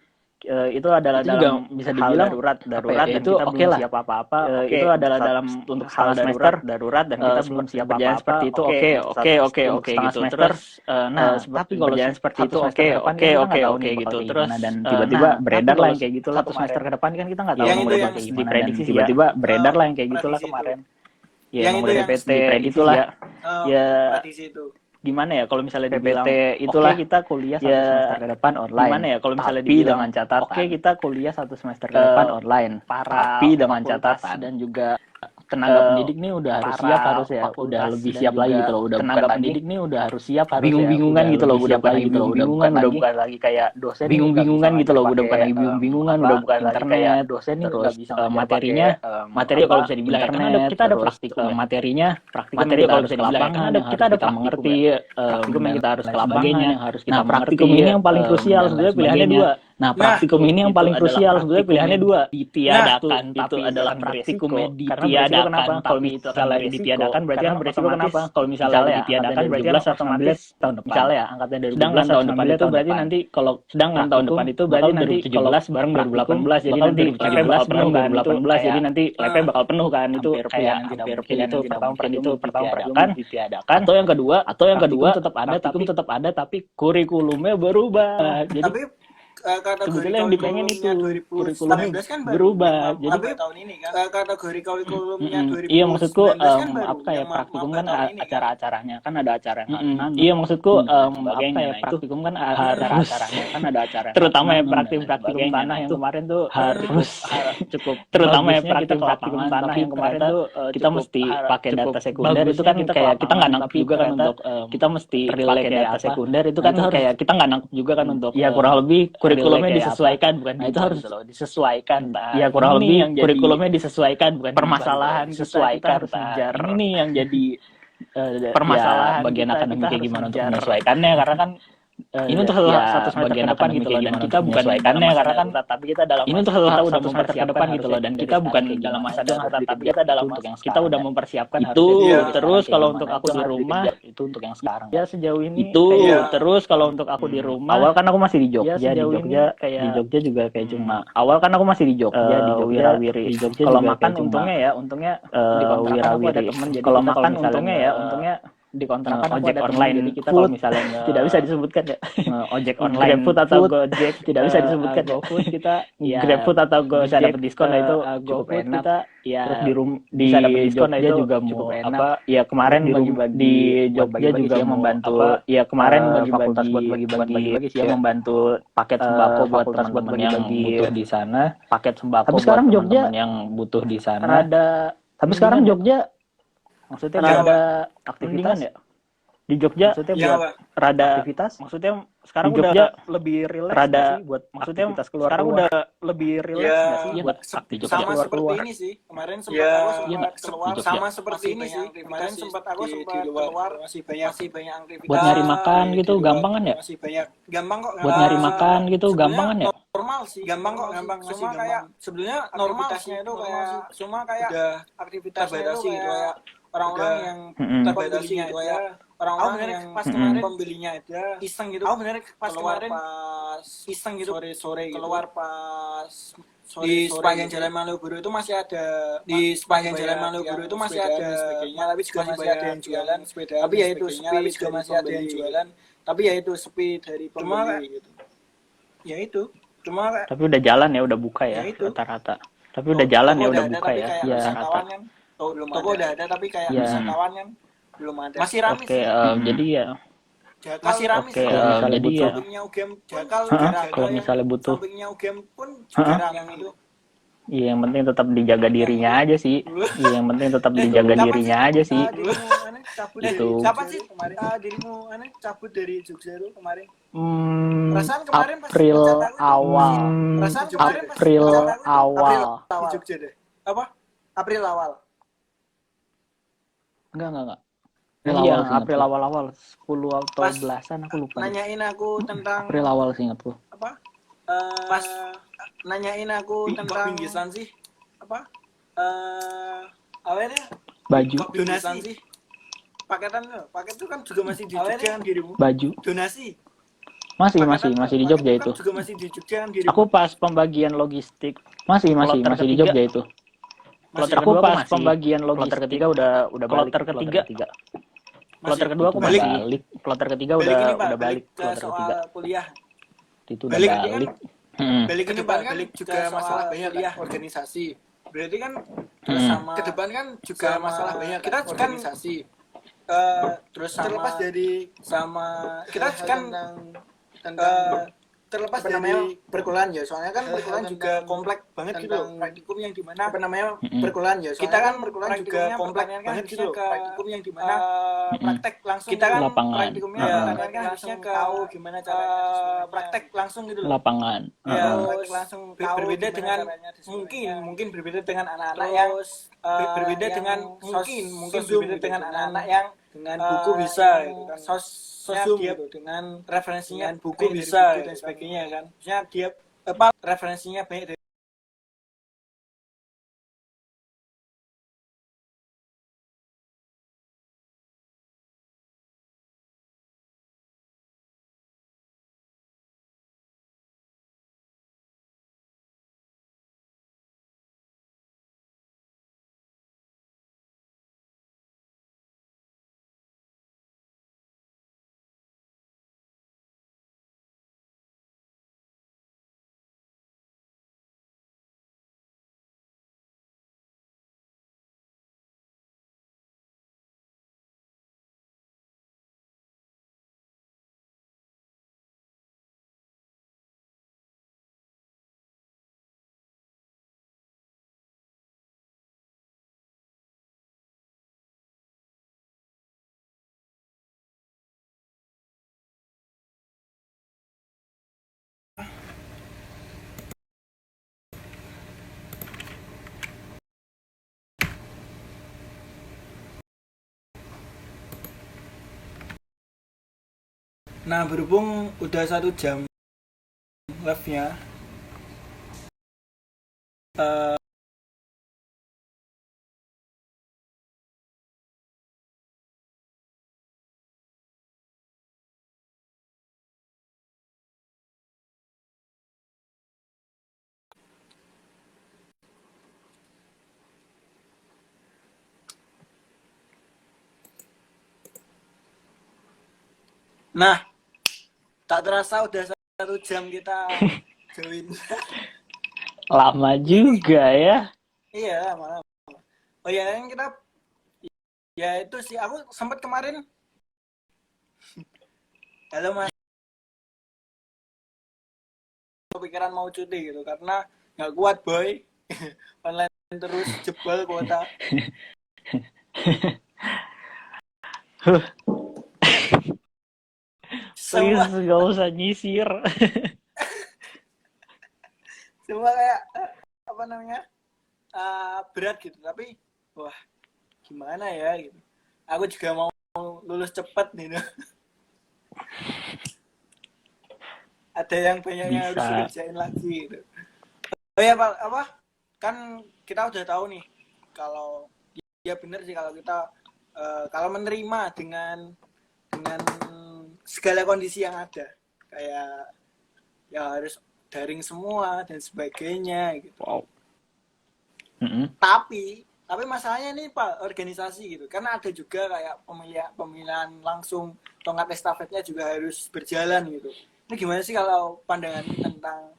Itu adalah dalam bisa dibilang darurat dan itu oke lah siap apa-apa itu adalah dalam untuk setengah semester darurat dan kita belum siap apa-apa seperti itu oke gitu terus tapi kalau seperti itu oke gitu terus dan tiba-tiba beredar lah yang kayak gitulah satu semester ke depan kan kita nggak tahu mau kayak gimana diprediksi tiba-tiba beredar lah yang kayak gitulah kemarin ya yang udah DPT itulah ya gimana ya kalau misalnya dibilang itulah kita kuliah satu semester ke depan online gimana ya kalau misalnya dibilang dengan catatan kita kuliah satu semester ke depan online tapi dengan catatan dan juga tenaga pendidik nih udah harus siap harus ya udah lebih siap lagi gitu loh udah tenaga pendidik nih udah harus siap harus bingung-bingungan gitu loh udah bukan lagi bingung-bingungan udah bukan lagi kayak dosen bingung-bingungan gitu loh udah bukan lagi bingung-bingungan udah bukan lagi kayak dosen nih terus materinya materi kalau bisa dibilang karena kita ada praktikum materinya materi kalau bisa dibilang karena kita ada mengerti praktikum yang kita harus ke lapangan yang harus kita praktikum ini yang paling krusial sebenarnya pilihannya dua. Nah, praktikum ini yang paling krusial sebenarnya pilihannya dua. Ditiadakan, itu adalah praktikumnya ditiadakan. Kenapa? Kalau misalnya ditiadakan berarti kan beresiko kenapa? Kalau misalnya ditiadakan berarti kan otomatis tahun depan. Misalnya ya, angkatnya dari 2017 tahun depan itu berarti nanti kalau sedangkan tahun depan itu berarti nanti 2017 bareng 2018 jadi nanti 2017 bareng 2018 jadi nanti LP bakal penuh kan itu kayak hampir itu pertama kan ditiadakan atau yang kedua tetap ada tapi kurikulumnya berubah. Jadi sebetulnya yang dipengen itu kurikulumnya kan berubah jadi tahun ini kan kategori kurikulumnya 2019 iya maksudku apa ya praktikum kan acara-acaranya kan ada acara iya maksudku apa ya praktikum kan acara-acaranya kan ada acara terutama ya praktikum tanah yang kemarin tuh harus cukup terutama ya praktikum tanah yang kemarin tuh kita mesti pakai data sekunder itu kan kayak kita nggak nangkep juga kan untuk kita mesti pakai data sekunder itu kan kayak kita nggak nangkep juga kan untuk ya kurang lebih kurikulumnya disesuaikan bukan itu harus disesuaikan ya kurang lebih kurikulumnya disesuaikan bukan permasalahan disesuaikan ini yang jadi permasalahan bagian akademik kayak gimana untuk menyesuaikannya karena kan ini untuk satu bagian depan gitu loh dan kita bukan menyesuaikannya karena kan tapi kita dalam ini untuk kita udah mempersiapkan gitu loh dan kita bukan dalam masa depan tapi kita dalam kita udah mempersiapkan itu terus kalau untuk aku di rumah itu untuk yang sekarang ya sejauh ini itu terus kalau untuk aku di rumah awal kan aku masih di Jogja di Jogja juga kayak cuma awal kan aku masih di Jogja di Wirawiri di Jogja kalau makan untungnya di wirawiri kalau makan untungnya di kontrakan aku ojek ada online, jadi kita food, kalau misalnya tidak bisa disebutkan ya. ojek online, GrabFood atau food, Gojek tidak bisa disebutkan ya. GoFood kita ya GrabFood atau Gojek bisa dapat diskon lah itu cukup GoFood enak. kita ya Terus di bisa dapat diskon lah Jogja itu juga cukup mau enak. apa ya kemarin Bagi-bagi di buat Jogja bagi-bagi juga sih, mau membantu apa ya kemarin fakultas buat bagi-bagi sih ya, membantu paket sembako buat fakultas buat teman-teman yang bagi-bagi butuh di sana, paket sembako Tapi buat sekarang Jogja teman-teman yang butuh di sana. rada tapi sekarang Jogja Maksudnya rada aktivitas ya. di Jogja Maksudnya Ya, buat apa? rada aktivitas maksudnya sekarang di Jogja udah lebih relax rada nggak sih buat maksudnya aktivitas keluar sekarang keluar. udah lebih relax Ya, nggak sih iya buat nggak? di Jogja? sama keluar seperti keluar. ini sih kemarin sempat Ya, aku iya sempat nggak? keluar Di Jogja. sama seperti ini sih kemarin sempat aku di sempat luar. keluar masih banyak aktivitas Buat nyari makan di gitu luar. gampang kan ya? Masih banyak gampang kok Buat nyari makan gitu sebenarnya gampang kan ya? normal sih gampang kok gampang cuma kayak sebenarnya aktivitasnya itu kayak cuma kayak udah aktivitasnya itu kayak orang-orang yang terbatasi gitu kayak orang-orang yang pas kemarin pembelinya aja iseng gitu. Aku bener pas kemarin pas iseng gitu sore-sore gitu. Keluar pas di sepanjang jalan Malioboro itu masih ada di sepanjang jalan Malioboro itu masih ada tapi juga masih ada yang jualan sepeda tapi ya itu sepi juga masih ada yang jualan tapi ya itu sepi dari pembeli gitu ya itu cuma Tapi udah jalan ya, udah buka ya Ya itu. rata-rata. Tapi udah jalan ya, udah buka ya. Ya, Ya rata. kan toko udah ada tapi kayak Ya. wisatawan kan belum ada masih rame Oke, sih jadi ya masih rame Oke, sih jadi ya. sampingnya UGM jakal Kalau misalnya butuh, sampingnya UGM pun juga rame yang itu iya yang penting tetap dijaga dirinya aja sih. Iya yang penting tetap dijaga kapan dirinya aja sih. dirimu aneh cabut Itu. dari kapan sih kemarin dirimu aneh cabut dari Jogja itu kemarin perasaan kemarin pas April dipecat aku itu awal. perasaan kemarin pas April dipecat aku itu awal. di Jogja deh apa April awal Enggak. April Iya, awal sih, April ingatku. awal-awal 10 atau Pas belasan aku lupa. nanyain aku tentang April awal sih ingatku. apa pas nanyain aku tentang bingkisan sih apa awalnya Baju, donasi sih paket itu kan juga masih di Jogja kan dirimu baju. donasi Masih di Jogja itu. kan juga masih di Jogja kan dirimu Aku pas pembagian logistik Masih Kloter di ketiga. Jogja itu. Kloter Aku kedua pas masih. pembagian Kloter logistik ketiga udah balik. kloter ketiga. Kloter kedua aku Balik. masih balik. Kloter ketiga balik ini, Pak, udah balik. ke Kloter soal ketiga kuliah itu udah balik ini kan balik. balik ini Pak, balik juga masalah banyak kan organisasi berarti kan terus sama ke depan kan juga masalah banyak kita kan organisasi terus terlepas dari sama kita kan tentang terlepas dari perkuliahan ya soalnya kan perkuliahan juga kompleks banget gitu praktikum yang dimana perkuliahan ya kita kan perkuliahan juga kompleks banget gitu praktikum yang dimana praktek langsung kita kan Lapangan. praktikumnya kan harusnya tahu gimana cara praktek langsung gitu loh Lapangan. ya praktek langsung berbeda dengan mungkin berbeda dengan anak-anak yang berbeda dengan mungkin berbeda dengan anak-anak yang dengan buku bisa gitu kan sosum gitu dengan referensinya buku bisa dan sebagainya kan maksudnya dia referensinya banyak dari nah berhubung udah 1 jam live-nya Nah, tak terasa udah 1 jam kita join. Lama juga ya. Iya, malah. Oh ya, yang kita ya itu sih aku sempat kemarin. Halo Mas, kepikiran mau cuti gitu karena nggak kuat boy. Online terus jebol kuota. Please, Semua gak usah nyisir. semua kayak apa namanya? Berat gitu, tapi wah, gimana ya gitu. Aku juga mau lulus cepet nih. Ada yang banyak yang harus Bisa. dikerjain lagi gitu. Oh ya Pak, apa? Kan kita udah tahu nih kalau ya benar sih kalau kita kalau menerima dengan segala kondisi yang ada, kayak ya harus daring semua dan sebagainya gitu. Wow. Mm-mm. Tapi masalahnya nih Pak, organisasi gitu. Karena ada juga kayak pemilihan langsung, tongkat estafetnya juga harus berjalan gitu. Ini gimana sih kalau pandangan tentang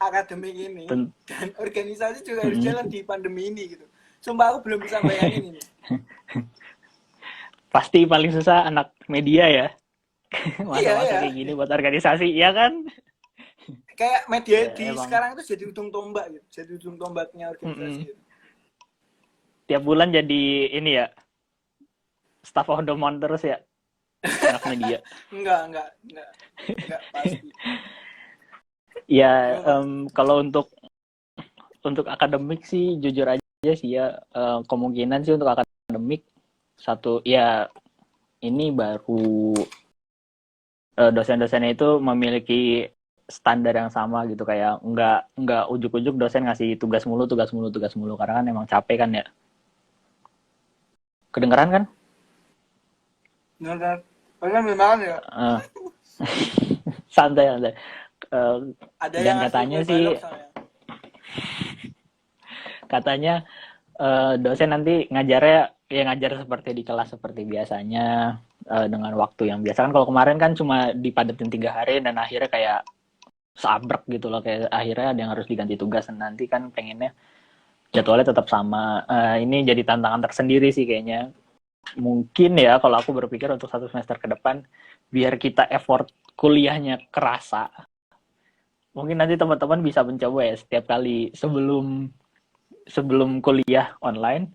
akademik ini dan organisasi juga harus jalan di pandemi ini gitu. Sumpah aku belum bisa bayangin ini. Pasti paling susah anak media ya. Masa-masa Iya. kayak gini buat organisasi, iya kan? Kayak media Ya, di emang sekarang itu jadi ujung tombak gitu. Jadi ujung tombaknya organisasi gitu. tiap bulan jadi ini ya, staff of the month terus ya, anak media. Enggak pasti. Ya, kalau untuk akademik sih jujur aja sih ya, kemungkinan sih untuk akademik satu ya ini baru dosen-dosennya itu memiliki standar yang sama gitu, kayak nggak ujuk-ujuk dosen ngasih tugas mulu karena kan emang capek kan ya. Kedengeran kan? Benar. Kalian memang ya. Santai. Ada Dan yang katanya sih, katanya dosen nanti ngajarnya ya ngajar seperti di kelas seperti biasanya, dengan waktu yang biasa kan. Kalau kemarin kan cuma dipadetin 3 hari dan akhirnya kayak sabrek gitu loh, kayak akhirnya ada yang harus diganti tugas, dan nanti kan pengennya jadwalnya tetap sama. Ini jadi tantangan tersendiri sih kayaknya. Mungkin ya kalau aku berpikir untuk 1 semester ke depan, biar kita effort kuliahnya kerasa, mungkin nanti teman-teman bisa mencoba ya setiap kali sebelum kuliah online,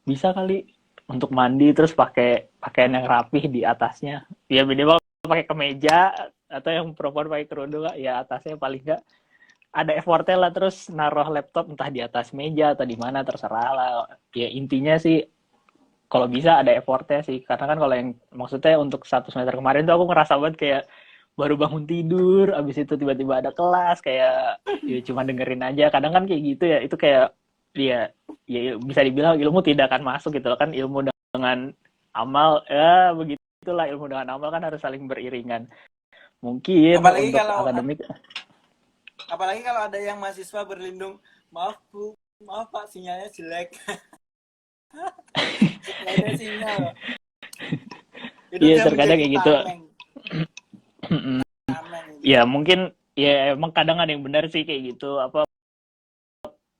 bisa kali untuk mandi terus pakai pakaian yang rapih di atasnya. Ya minimal pakai kemeja, atau yang perempuan pakai kerudung ya atasnya paling nggak ada effortnya lah, terus naruh laptop entah di atas meja atau di mana terserah lah. Ya intinya sih kalau bisa ada effortnya sih, karena kan kalau yang maksudnya untuk 1 semester kemarin tuh aku ngerasa banget kayak baru bangun tidur, abis itu tiba-tiba ada kelas, kayak ya cuma dengerin aja. Kadang kan kayak gitu ya, itu kayak ya bisa dibilang ilmu tidak akan masuk gitu loh kan. Ilmu dengan amal ya begitulah, ilmu dengan amal kan harus saling beriringan. Mungkin apalagi untuk kalau akademik ada yang mahasiswa berlindung, maaf Bu, maaf Pak, sinyalnya jelek. Nggak ada sinyal. iya terkadang kayak gitu. Ya mungkin ya emang kadang ada yang benar sih kayak gitu, apa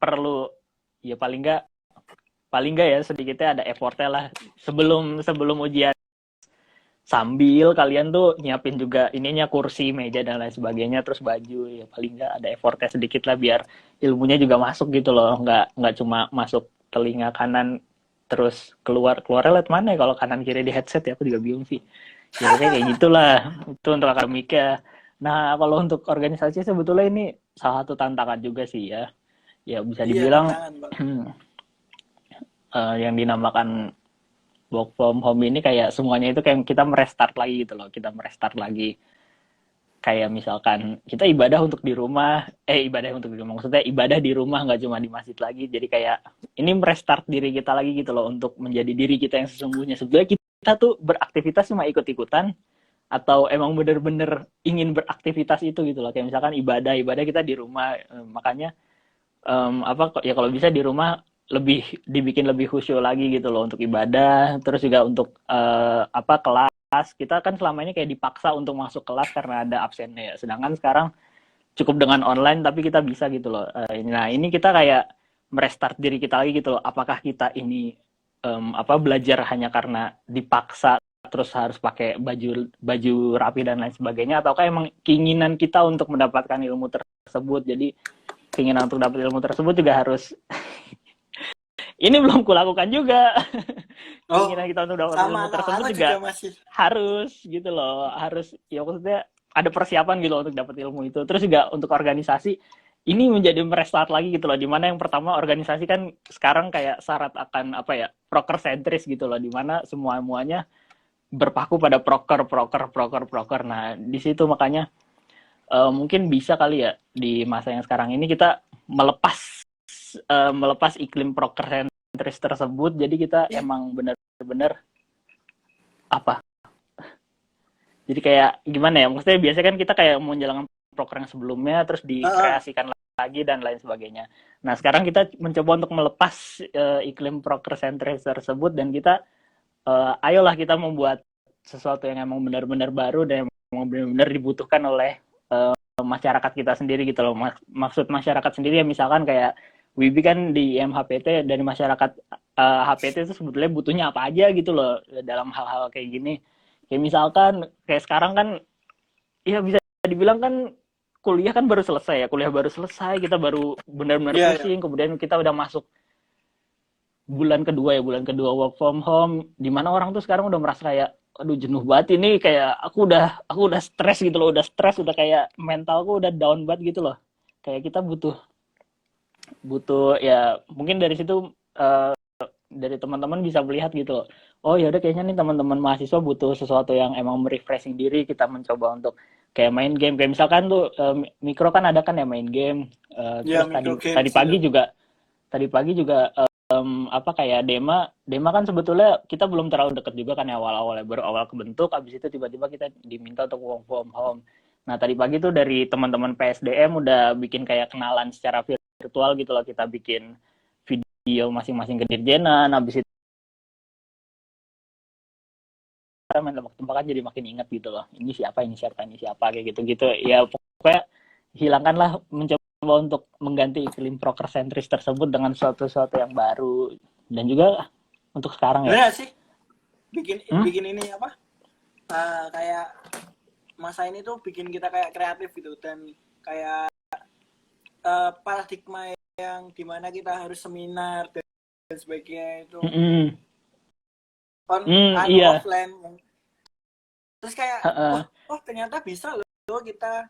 perlu ya paling nggak ya sedikitnya ada effortnya lah sebelum ujian, sambil kalian tuh nyiapin juga ininya, kursi, meja dan lain sebagainya, terus baju. Ya paling nggak ada effortnya sedikit lah biar ilmunya juga masuk gitu loh, nggak cuma masuk telinga kanan terus keluarnya lewat mana ya, kalau kanan kiri di headset ya aku juga bingung sih. Ya kayak gitulah itu untuk akademika. Nah kalau untuk organisasi sebetulnya ini salah satu tantangan juga sih ya. Ya bisa dibilang yang dinamakan work from home ini kayak semuanya itu kayak kita merestart lagi gitu loh. Kita merestart lagi. Kayak misalkan kita ibadah untuk di rumah, maksudnya ibadah di rumah, nggak cuma di masjid lagi. Jadi kayak ini merestart diri kita lagi gitu loh, untuk menjadi diri kita yang sesungguhnya. Sebenarnya kita tuh beraktivitas cuma ikut-ikutan, atau emang bener-bener ingin beraktivitas itu gitu loh. Kayak misalkan ibadah kita di rumah, makanya ya kalau bisa di rumah dibikin lebih khusyuk lagi gitu loh untuk ibadah, terus juga untuk kelas kita kan selama ini kayak dipaksa untuk masuk kelas karena ada absennya ya. Sedangkan sekarang cukup dengan online tapi kita bisa gitu loh. Nah, ini kita kayak merestart diri kita lagi gitu loh. Apakah kita ini belajar hanya karena dipaksa terus harus pakai baju rapi dan lain sebagainya, ataukah emang keinginan kita untuk mendapatkan ilmu tersebut. Jadi keinginan untuk dapat ilmu tersebut juga harus ini belum kulakukan juga. Keinginan kita untuk dapat ilmu tersebut juga masih harus gitu loh, harus ya maksudnya ada persiapan gitu loh untuk dapat ilmu itu. Terus juga untuk organisasi ini menjadi merestart lagi gitu loh, dimana yang pertama organisasi kan sekarang kayak syarat akan proker sentris gitu loh, dimana semuanya berpaku pada proker. Nah di situ makanya mungkin bisa kali ya di masa yang sekarang ini kita melepas iklim proker sentris tersebut. Jadi kita emang benar-benar jadi kayak gimana ya, maksudnya biasanya kan kita kayak mau menjalankan proker yang sebelumnya terus dikreasikan lagi dan lain sebagainya. Nah sekarang kita mencoba untuk melepas iklim proker sentris tersebut dan kita ayolah kita membuat sesuatu yang emang benar-benar baru dan emang benar-benar dibutuhkan oleh masyarakat kita sendiri gitu loh. Maksud masyarakat sendiri ya misalkan kayak Wibi kan di MHPT, dari masyarakat HPT itu sebetulnya butuhnya apa aja gitu loh dalam hal-hal kayak gini. Kayak misalkan kayak sekarang kan ya bisa dibilang kan kuliah baru selesai, kita baru benar-benar pusing, kemudian kita udah masuk bulan kedua work from home, di mana orang tuh sekarang udah merasa kayak aduh jenuh banget ini, kayak aku udah stres gitu loh, udah kayak mentalku udah down banget gitu loh. Kayak kita butuh ya mungkin dari situ dari teman-teman bisa melihat gitu loh. Oh ya udah kayaknya nih teman-teman mahasiswa butuh sesuatu yang emang merefreshing diri. Kita mencoba untuk kayak main game, kayak misalkan tuh Mikro kan ada kan ya main game. Terus tadi pagi juga kayak Dema kan sebetulnya kita belum terlalu deket juga kan ya awal-awalnya, baru awal kebentuk, abis itu tiba-tiba kita diminta untuk work from home. Nah tadi pagi tuh dari teman-teman PSDM udah bikin kayak kenalan secara virtual gitu loh, kita bikin video masing-masing kedirjenan, abis itu main tebak-tebakan jadi makin inget gitu loh, ini siapa kayak gitu-gitu ya. Pokoknya hilangkanlah, mencoba untuk mengganti iklim proker sentris tersebut dengan sesuatu yang baru. Dan juga untuk sekarang ya. Bener sih bikin ini kayak masa ini tuh bikin kita kayak kreatif gitu, dan kayak paradigma yang dimana kita harus seminar dan sebagainya itu iya. offline. Terus kayak ternyata bisa loh kita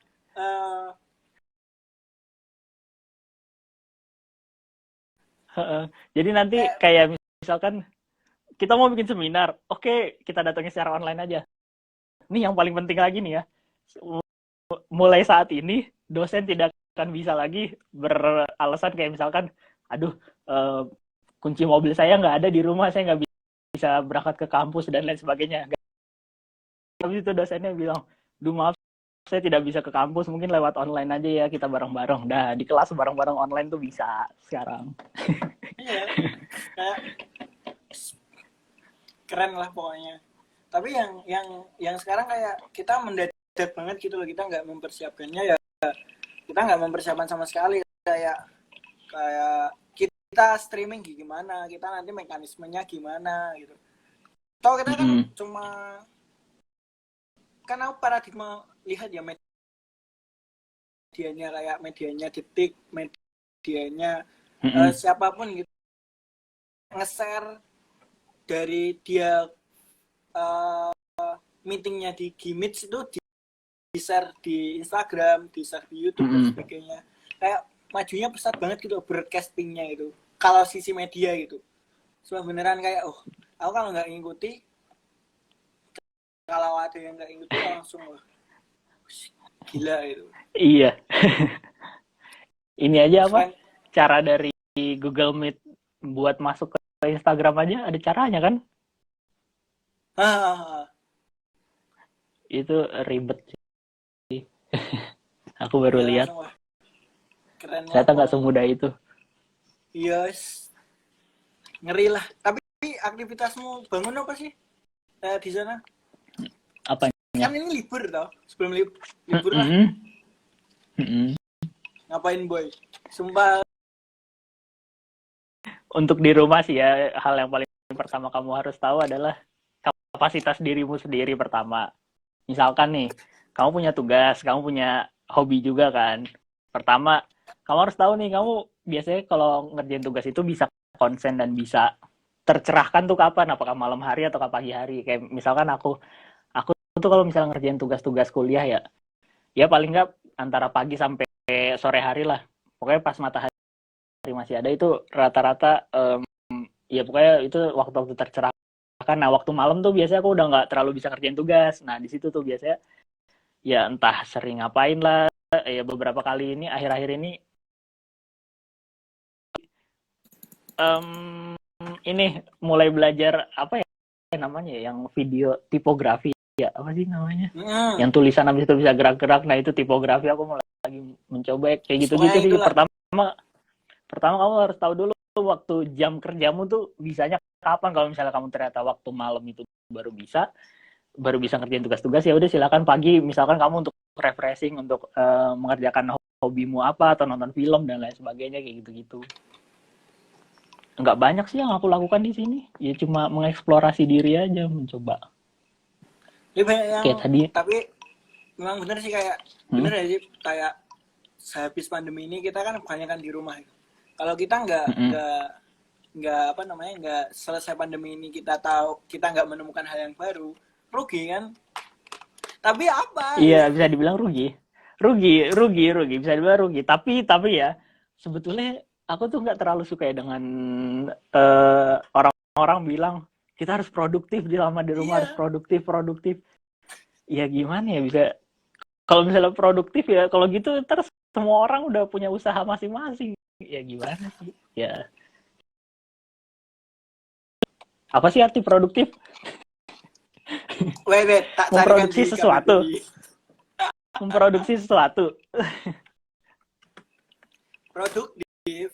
jadi nanti kayak misalkan kita mau bikin seminar, oke, kita datangnya secara online aja. Ini yang paling penting lagi nih ya, mulai saat ini dosen tidak akan bisa lagi beralasan kayak misalkan aduh kunci mobil saya nggak ada di rumah, saya nggak bisa berangkat ke kampus dan lain sebagainya. Habis itu dosennya bilang, duh maaf saya tidak bisa ke kampus, mungkin lewat online aja ya, kita bareng-bareng. Nah di kelas bareng-bareng online tuh bisa sekarang. Iya, kayak keren lah pokoknya. Tapi yang sekarang kayak kita mendadak banget gitu loh, kita nggak mempersiapkannya ya, kita nggak mempersiapkan sama sekali. Kayak kita streaming gimana, kita nanti mekanismenya gimana gitu. Toh kita kan cuma kan aku paradigma lihat ya medianya, kayak medianya Detik, medianya siapapun gitu, nge-share dari dia meetingnya di Gimits itu di-share di Instagram, di-share di YouTube dan sebagainya. Kayak majunya pesat banget gitu broadcastingnya itu. Kalau sisi media gitu, cuma beneran kayak aku kalau nggak ngikuti, kalau ada yang nggak ngikuti langsung gila itu. Iya. Ini aja cara dari Google Meet buat masuk ke Instagram aja ada caranya kan? Itu ribet sih. Aku baru lihat. Keren. Ternyata nggak semudah itu. Yes. Ngeri lah. Tapi aktivitasmu bangun apa sih di sana? sebenarnya. Kan ini libur toh. Sebelum libur lah. Ngapain boy? Sumpah. Untuk di rumah sih ya, hal yang paling pertama kamu harus tahu adalah kapasitas dirimu sendiri pertama. Misalkan nih, kamu punya tugas, kamu punya hobi juga kan. Pertama, kamu harus tahu nih, kamu biasanya kalau ngerjain tugas itu bisa konsen dan bisa tercerahkan tuh kapan? Apakah malam hari atau pagi hari? Kayak misalkan aku tuh kalau misalnya ngerjain tugas-tugas kuliah ya paling nggak antara pagi sampai sore hari lah. Pokoknya pas matahari masih ada itu rata-rata ya pokoknya itu waktu-waktu tercerahkan. Nah waktu malam tuh biasanya aku udah nggak terlalu bisa ngerjain tugas. Nah di situ tuh biasanya ya entah sering ngapain lah. Ya beberapa kali ini akhir-akhir ini ini mulai belajar apa ya namanya yang video tipografi ya apa sih namanya yang tulisan habis itu bisa gerak-gerak. Nah itu tipografi aku mulai lagi mencoba kayak gitu-gitu sih. Pertama kamu harus tahu dulu waktu jam kerjamu tuh bisanya kapan. Kalau misalnya kamu ternyata waktu malam itu baru bisa ngerjain tugas-tugas, ya udah silakan pagi misalkan kamu untuk refreshing, untuk mengerjakan hobimu apa atau nonton film dan lain sebagainya kayak gitu-gitu. Nggak banyak sih yang aku lakukan di sini, ya cuma mengeksplorasi diri aja, mencoba. Ya banyak yang kayak tadi. Tapi memang bener sih kayak bener ya sih kayak sehabis pandemi ini kita kan kebanyakan di rumah. Kalau kita nggak apa namanya nggak selesai pandemi ini kita tahu kita nggak menemukan hal yang baru, rugi kan? Tapi apa? Iya bisa dibilang rugi bisa dibilang rugi. Tapi ya sebetulnya aku tuh nggak terlalu suka ya dengan orang-orang bilang kita harus produktif selama di rumah. Harus produktif. Ya gimana ya bisa? Kalau misalnya produktif ya kalau gitu terus semua orang udah punya usaha masing-masing. Ya gimana sih? Ya. Apa sih arti produktif? Wait, tak memproduksi sesuatu. Memproduksi sesuatu. Produktif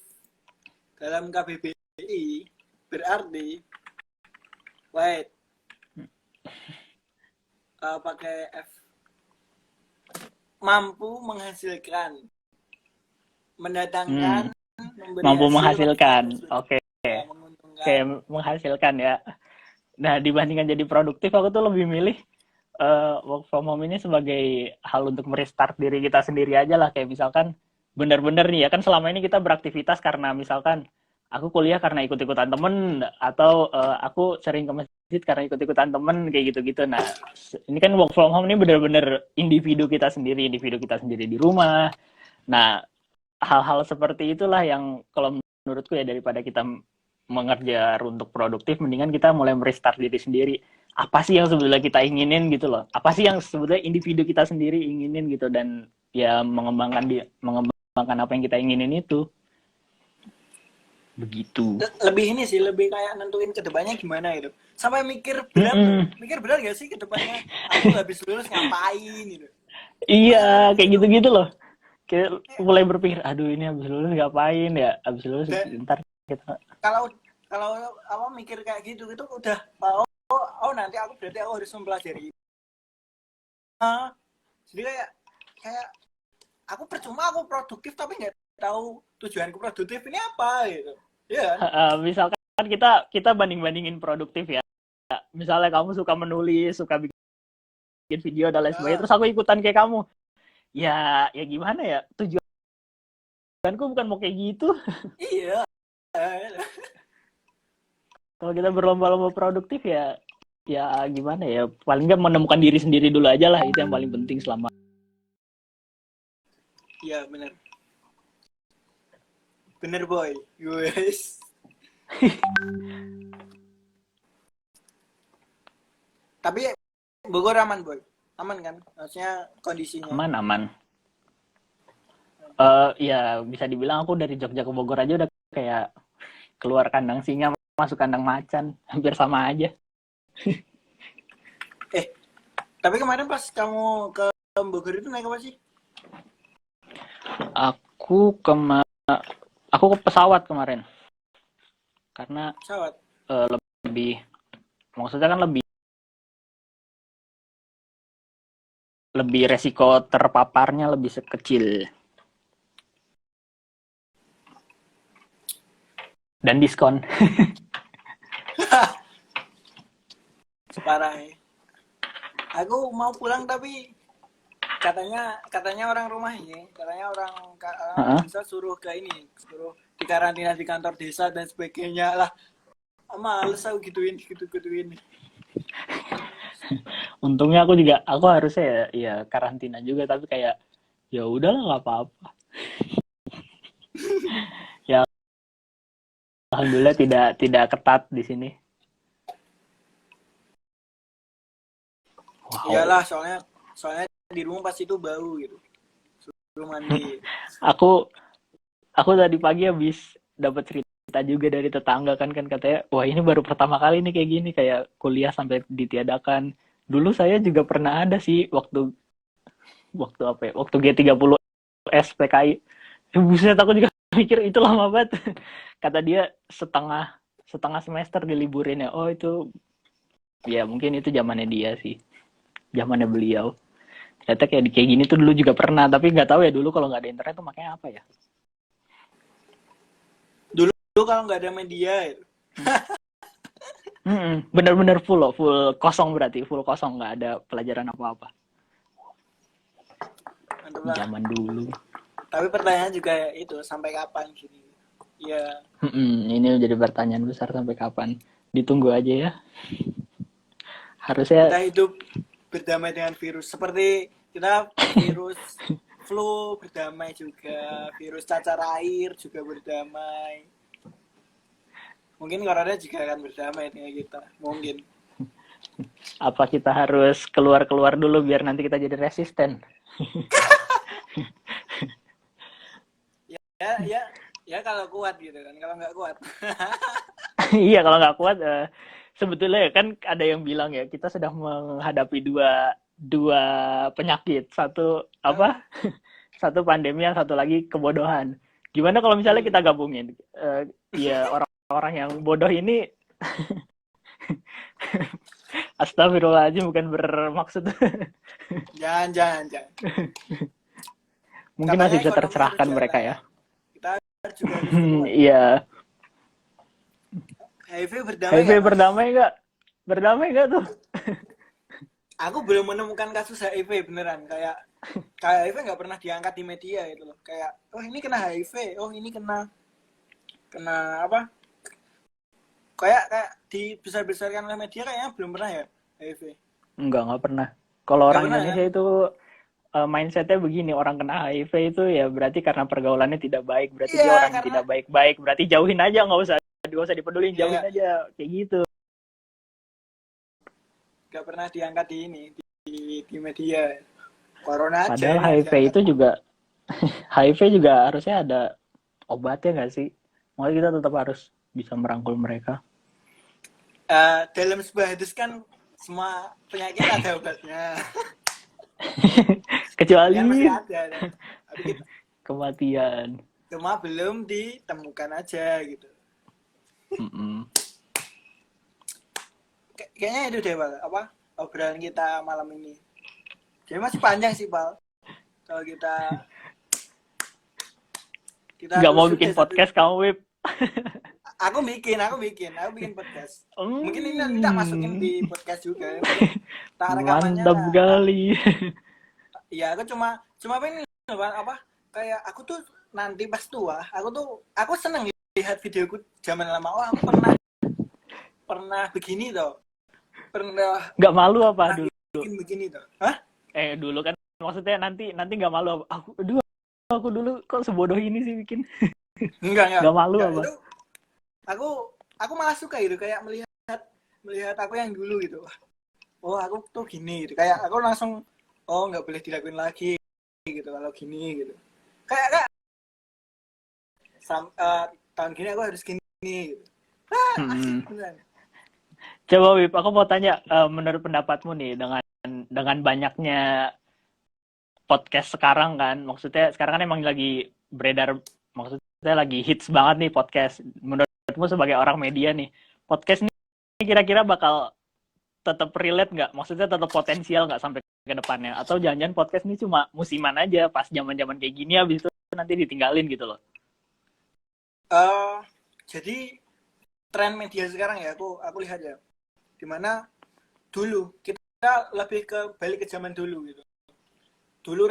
dalam KBBI berarti pakai F, mampu menghasilkan, mendatangkan, mampu menghasilkan. Oke, menghasilkan ya. Nah, dibandingkan jadi produktif, aku tuh lebih milih work from home ini sebagai hal untuk merestart diri kita sendiri aja lah. Kayak misalkan bener-bener nih ya kan selama ini kita beraktivitas karena misalkan aku kuliah karena ikut-ikutan temen, atau aku sering ke masjid karena ikut-ikutan temen, kayak gitu-gitu. Nah, ini kan work from home ini bener-bener individu kita sendiri di rumah. Nah, hal-hal seperti itulah yang kalau menurutku ya daripada kita mengerja untuk produktif, mendingan kita mulai merestart diri sendiri. Apa sih yang sebetulnya kita inginin gitu loh? Apa sih yang sebetulnya individu kita sendiri inginin gitu, dan ya mengembangkan apa yang kita inginin itu. Begitu. Lebih ini sih, lebih kayak nentuin kedepannya gimana gitu. Sampai mikir berat gak sih kedepannya? Aku habis lulus ngapain gitu. Iya, kayak gitu-gitu loh. Kayak mulai berpikir, aduh ini habis lulus ngapain ya? Habis lulus ntar kita. Kalau apa mikir kayak gitu udah nanti aku harus mempelajari. Jadi kayak aku percuma aku produktif tapi nggak tahu tujuanku produktif ini apa gitu. Iya. Misalkan kita banding-bandingin produktif ya. Misalnya kamu suka menulis, suka bikin video dan lain sebagainya, terus aku ikutan kayak kamu. Ya gimana ya? Tujuanku bukan mau kayak gitu. Iya. Kalau kita berlomba-lomba produktif ya gimana ya? Paling nggak menemukan diri sendiri dulu aja lah, itu yang paling penting selama. Iya bener boy, guys. Tapi Bogor aman boy, aman kan? Maksudnya kondisinya. Aman. Ya bisa dibilang aku dari Jogja ke Bogor aja udah kayak keluar kandang singa masuk kandang macan, hampir sama aja. Tapi kemarin pas kamu ke Bogor itu naik apa sih? Aku ke pesawat kemarin. Karena pesawat lebih, maksudnya kan lebih lebih resiko terpaparnya lebih kecil. Dan diskon. Separah ya. Aku mau pulang tapi katanya orang rumah ini, katanya orang bisa suruh di karantina di kantor desa dan sebagainya lah. Males aku gituin. Untungnya aku harusnya ya karantina juga, tapi kayak ya udahlah nggak apa-apa. Ya alhamdulillah tidak ketat di sini. Wow. Iyalah, soalnya di rumah pasti itu bau gitu. Suruh mandi. Aku tadi pagi habis dapat cerita juga dari tetangga kan katanya, wah ini baru pertama kali nih kayak gini, kayak kuliah sampai ditiadakan. Dulu saya juga pernah ada sih waktu apa ya? Waktu G30 SPKI. Buset, aku juga mikir itu lama banget. Kata dia setengah semester diliburin ya. Oh itu ya mungkin itu zamannya dia sih. Zamannya beliau. Ternyata kayak gini tuh dulu juga pernah, tapi nggak tahu ya dulu kalau nggak ada internet tuh makanya apa ya? Dulu kalau nggak ada media itu. Bener-bener full kosong, berarti full kosong, nggak ada pelajaran apa-apa. Zaman dulu. Tapi pertanyaan juga ya itu, sampai kapan gini? Ya. Ini jadi pertanyaan besar, sampai kapan? Ditunggu aja ya. Harusnya kita hidup berdamai dengan virus, seperti kita virus flu berdamai juga, virus cacar air juga berdamai. Mungkin corona juga akan berdamai dengan kita, mungkin. Apa kita harus keluar dulu biar nanti kita jadi resisten? ya kalau kuat gitu kan, kalau nggak kuat. Iya, kalau nggak kuat. Sebetulnya kan ada yang bilang ya, kita sedang menghadapi dua penyakit, satu apa? Satu pandemi, yang satu lagi kebodohan. Gimana kalau misalnya kita gabungin? Ya orang-orang yang bodoh ini, astagfirullahaladzim, bukan bermaksud. Jangan. Mungkin katanya masih bisa tercerahkan mereka ya. Kita juga iya. HIV berdamai nggak? Berdamai nggak tuh? Aku belum menemukan kasus HIV beneran, kayak HIV nggak pernah diangkat di media itu loh. Kayak ini kena HIV, ini kena apa? Kayak dibesar-besarkan oleh media, kayaknya belum pernah ya HIV. Nggak pernah. Kalau orang Indonesia ya? Itu mindsetnya begini, orang kena HIV itu ya berarti karena pergaulannya tidak baik, berarti dia orang yang tidak baik-baik, berarti jauhin aja, nggak usah dipedulin, jauhin aja, kayak gitu. Gak pernah diangkat di media. Corona aja. Padahal HIV juga harusnya ada obatnya nggak sih? Makanya kita tetap harus bisa merangkul mereka. Dalam sebuah hadis kan semua penyakit ada obatnya. Kecuali masih ada, kematian. Cuma belum ditemukan aja gitu. Kayaknya itu deh, Pal. Apa obrolan kita malam ini. Jadi masih panjang sih, Pal. Kalau kita nggak mau bikin podcast kamu, Wip. Aku bikin podcast. Mungkin ini nanti tak masukin di podcast juga. Mantap kali. Iya, aku cuma pengen apa? Kayak aku tuh nanti pas tua, aku seneng lihat videoku zaman lama. Oh, aku pernah begini toh. Pernah nggak malu apa dulu? Begini toh. Hah? Dulu kan maksudnya nanti nggak malu apa? Aku dulu kok sebodoh ini sih bikin. Enggak malu apa? Itu, aku malah suka gitu, kayak melihat aku yang dulu gitu. Oh, aku tuh gini gitu. Kayak aku langsung nggak boleh dilakuin lagi gitu kalau gini gitu. Kayak tahun gini aku harus gini gitu. Asik beneran. Coba Wip, aku mau tanya, menurut pendapatmu nih dengan banyaknya podcast sekarang kan, maksudnya sekarang kan emang lagi beredar, maksudnya lagi hits banget nih podcast. Menurutmu sebagai orang media nih, podcast ini kira-kira bakal tetap relate nggak? Maksudnya tetap potensial nggak sampai ke depannya? Atau jangan-jangan podcast ini cuma musiman aja pas zaman-zaman kayak gini habis itu nanti ditinggalin gitu loh? Jadi tren media sekarang ya aku lihat ya, dimana dulu kita lebih ke balik ke zaman dulu gitu. Dulu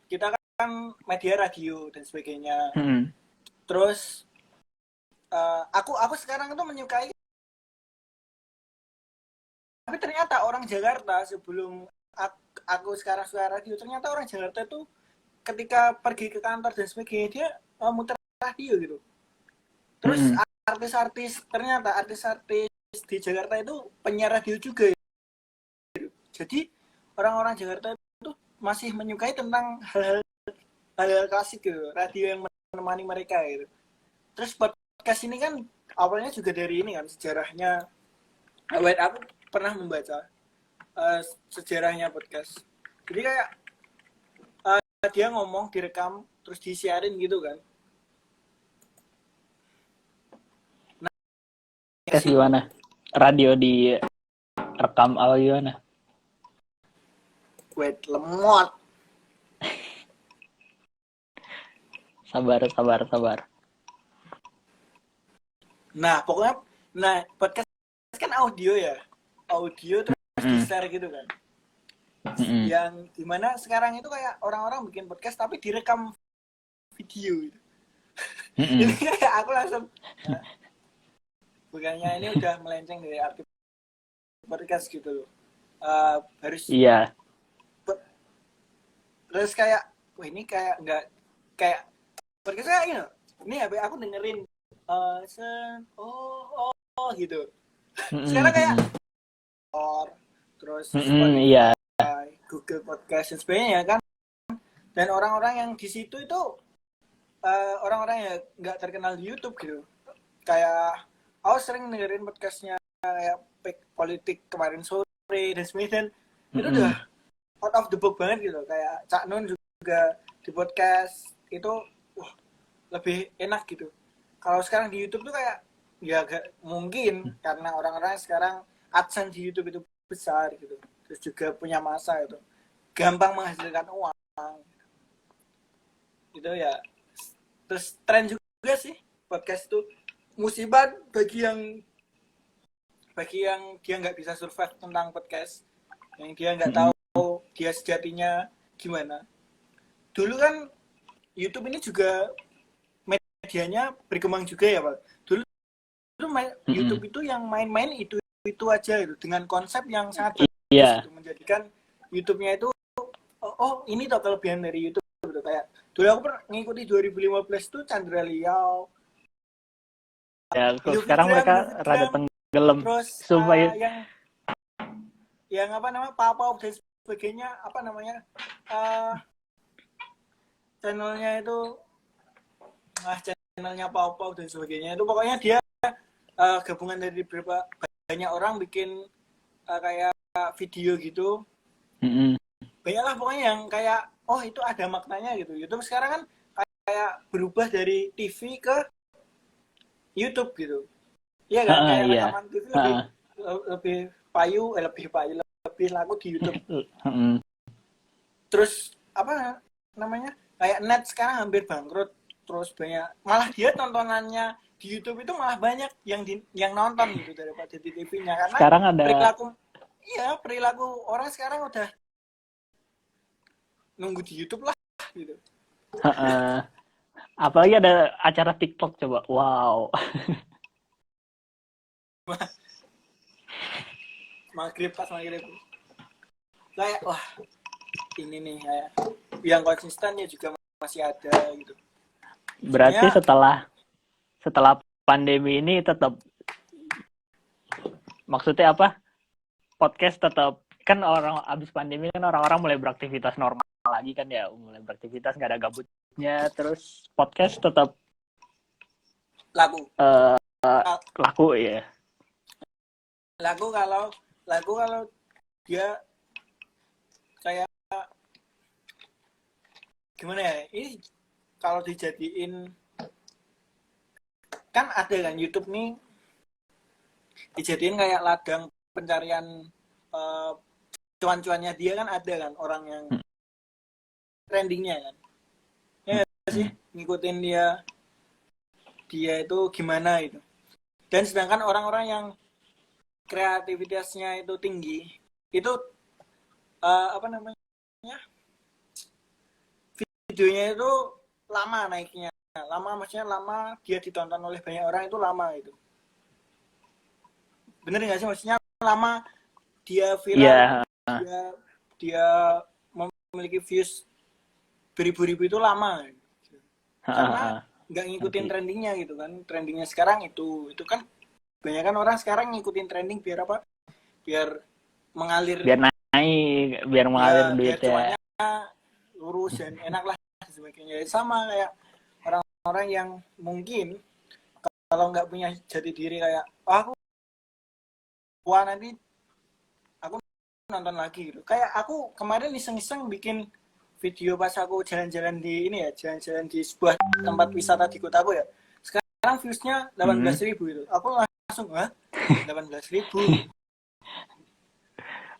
kita kan media radio dan sebagainya. Terus aku sekarang itu menyukai, tapi ternyata orang Jakarta sebelum aku sekarang suara radio, ternyata orang Jakarta tuh ketika pergi ke kantor dan sebagainya dia muter radio gitu. Terus ternyata artis-artis di Jakarta itu penyiar radio juga gitu. Jadi orang-orang Jakarta itu masih menyukai tentang hal-hal klasik gitu, radio yang menemani mereka gitu. Terus podcast ini kan awalnya juga dari ini kan, sejarahnya. Aku pernah membaca sejarahnya podcast. Jadi kayak dia ngomong, direkam, terus disiarin gitu kan. Podcast gimana? Radio di rekam apa gimana? Wait, lemot. Sabar. Nah, pokoknya podcast kan audio ya. Audio terus di-share gitu kan. Yang dimana sekarang itu kayak orang-orang bikin podcast tapi direkam video gitu. Jadi kayak aku langsung bukannya ini udah melenceng dari arti podcast gitu loh. Harus iya. Terus kayak wah ini kayak nggak kayak podcast kayak ini. Ini aku dengerin gitu. Sekarang kayak terus iya. Google Podcast dan sebagainya kan. Dan orang-orang yang di situ itu orang-orang yang nggak terkenal di YouTube gitu. Kayak aku sering dengerin podcastnya kayak politik kemarin sore dan sebagainya. Itu udah out of the book banget gitu. Kayak Cak Nun juga di podcast itu lebih enak gitu. Kalau sekarang di YouTube tuh kayak ya gak mungkin karena orang-orang sekarang AdSense di YouTube itu besar gitu. Terus juga punya masa itu. Gampang menghasilkan uang. Gitu ya. Terus tren juga sih podcast itu musibah bagi yang dia nggak bisa survive tentang podcast. Yang dia nggak tahu dia sejatinya gimana. Dulu kan YouTube ini juga medianya berkembang juga ya Pak. Dulu YouTube itu yang main-main itu aja gitu dengan konsep yang sangat bagus gitu. Menjadikan YouTube-nya itu ini toh kelebihan dari YouTube gitu. Kayak dulu aku pernah ngikuti 2015 tuh Chandra Liao. Ya, sekarang mereka rada tenggelam. Terus supaya yang apa namanya Papa dan sebagainya, apa namanya channelnya itu channelnya Papa dan sebagainya itu pokoknya dia gabungan dari beberapa banyak orang bikin kayak video gitu. Banyaklah pokoknya yang kayak itu ada maknanya gitu. YouTube sekarang kan kayak berubah dari TV ke YouTube gitu. Iya kan? Kayak rekaman TV lebih laku di YouTube. Terus apa namanya? Kayak net sekarang hampir bangkrut. Terus banyak, malah dia tontonannya di YouTube itu malah banyak yang nonton gitu daripada di TV-nya karena sekarang ada perilaku orang sekarang udah nunggu di YouTube lah gitu. Apalagi ada acara TikTok coba. Wow. Maghrib. Kayak wah ini nih kayak yang konsisten ya juga masih ada gitu. Berarti setelah pandemi ini tetap maksudnya apa? Podcast tetap kan orang abis pandemi kan orang-orang mulai beraktivitas normal lagi kan ya, mulai beraktivitas nggak ada gabutnya, terus podcast tetap laku ya. Laku kalau dia kayak gimana ya? Ini kalau dijadiin kan ada kan YouTube nih dijadiin kayak ladang pencarian cuan-cuannya dia kan ada kan orang yang trendingnya kan. Ya nggak sih ngikutin dia itu gimana itu. Dan sedangkan orang-orang yang kreativitasnya itu tinggi itu apa namanya videonya itu lama naiknya, lama maksudnya lama dia ditonton oleh banyak orang itu lama itu. Bener nggak sih maksudnya lama dia viral, dia memiliki views beribu-ribu itu lama karena nggak ngikutin trendingnya gitu kan. Trendingnya sekarang itu kan banyak kan orang sekarang ngikutin trending biar apa, biar mengalir, biar naik, biar mengalir duit ya, lurus dan enak lah sebagainya. Sama kayak orang-orang yang mungkin kalau nggak punya jati diri kayak aku nanti aku nonton lagi gitu. Kayak aku kemarin iseng-iseng bikin video pas aku jalan-jalan di ini ya, jalan-jalan di sebuah tempat wisata di kota aku ya. Sekarang viewsnya 18.000 itu. Aku langsung 18.000.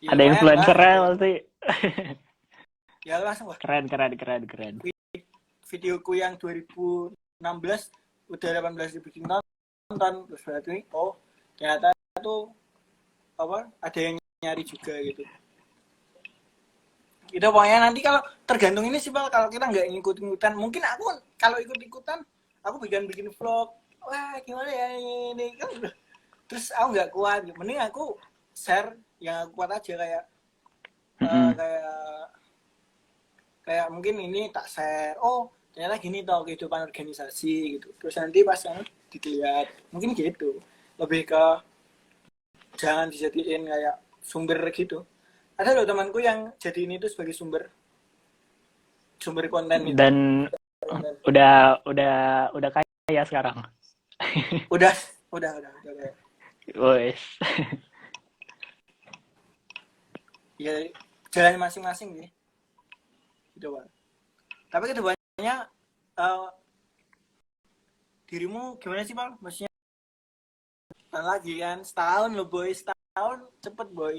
Ya, ada influencernya pasti. Ya langsung keren. Videoku yang 2016 udah 18.000 nonton, terus berarti ternyata itu apa ada yang nyari juga gitu. Itu pokoknya nanti kalau tergantung ini sih Pak, kalau kita nggak ngikut-ikutan, mungkin aku kalau ikut-ikutan aku bikin vlog, wah gimana ya ini kan, terus aku nggak kuat, mending aku share yang aku kuat aja kayak kayak mungkin ini tak share, ternyata gini tau kehidupan organisasi gitu, terus nanti pas dilihat mungkin gitu, lebih ke jangan dijadiin kayak sumber gitu. Ada loh temanku yang jadiin itu sebagai sumber konten gitu. Dan udah kaya sekarang. udah kaya. Wes. Ya jalan masing-masing sih. Gitu Pak. Tapi kedepannya dirimu gimana sih Pak? Maksudnya lagi kan setahun loh boy, setahun cepet boy.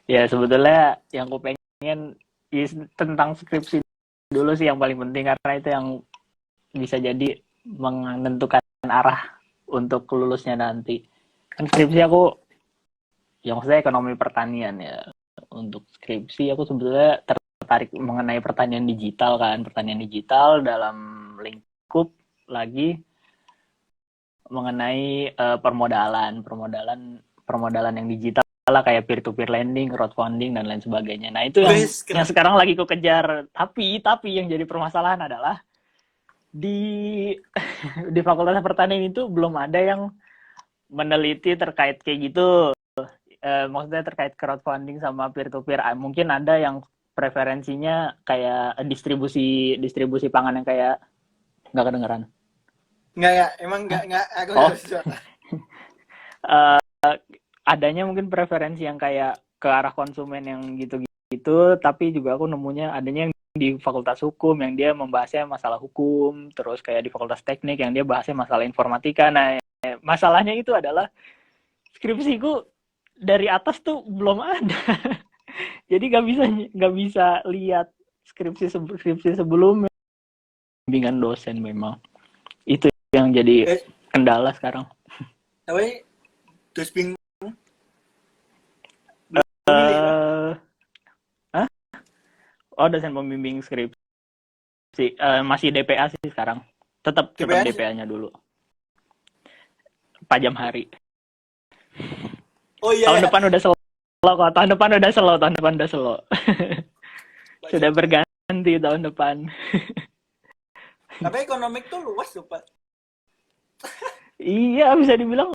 Ya sebetulnya yang aku pengen tentang skripsi dulu sih yang paling penting, karena itu yang bisa jadi menentukan arah untuk lulusnya nanti. Kan skripsi aku, yang maksudnya ekonomi pertanian ya. Untuk skripsi aku sebetulnya tertarik mengenai pertanian digital kan, pertanian digital dalam lingkup lagi mengenai permodalan yang digital lah, kayak peer-to-peer lending, crowdfunding dan lain sebagainya. Nah itu yang sekarang lagi ku kejar. Tapi yang jadi permasalahan adalah di Fakultas Pertanian itu belum ada yang meneliti terkait kayak gitu. Maksudnya terkait crowdfunding sama peer-to-peer. Mungkin ada yang preferensinya kayak distribusi pangan yang kayak nggak kedengeran. Nggak ya, emang nggak aku harus adanya mungkin preferensi yang kayak ke arah konsumen yang gitu-gitu, tapi juga aku nemunya adanya yang di Fakultas Hukum yang dia membahasnya masalah hukum, terus kayak di Fakultas Teknik yang dia bahasnya masalah informatika. Nah, masalahnya itu adalah skripsiku dari atas tuh belum ada. Jadi nggak bisa lihat skripsi sebelumnya. Bimbingan dosen memang. Itu yang jadi kendala sekarang. Tapi dosbing dosen pembimbing skripsi masih DPA sih sekarang. Tetap DPA-nya dulu. Pajam hari. Oh iya. Tahun depan udah slow kok. Tahun depan udah slow. Sudah berganti tahun depan. Tapi ekonomik tuh luas loh, Pak. Iya, bisa dibilang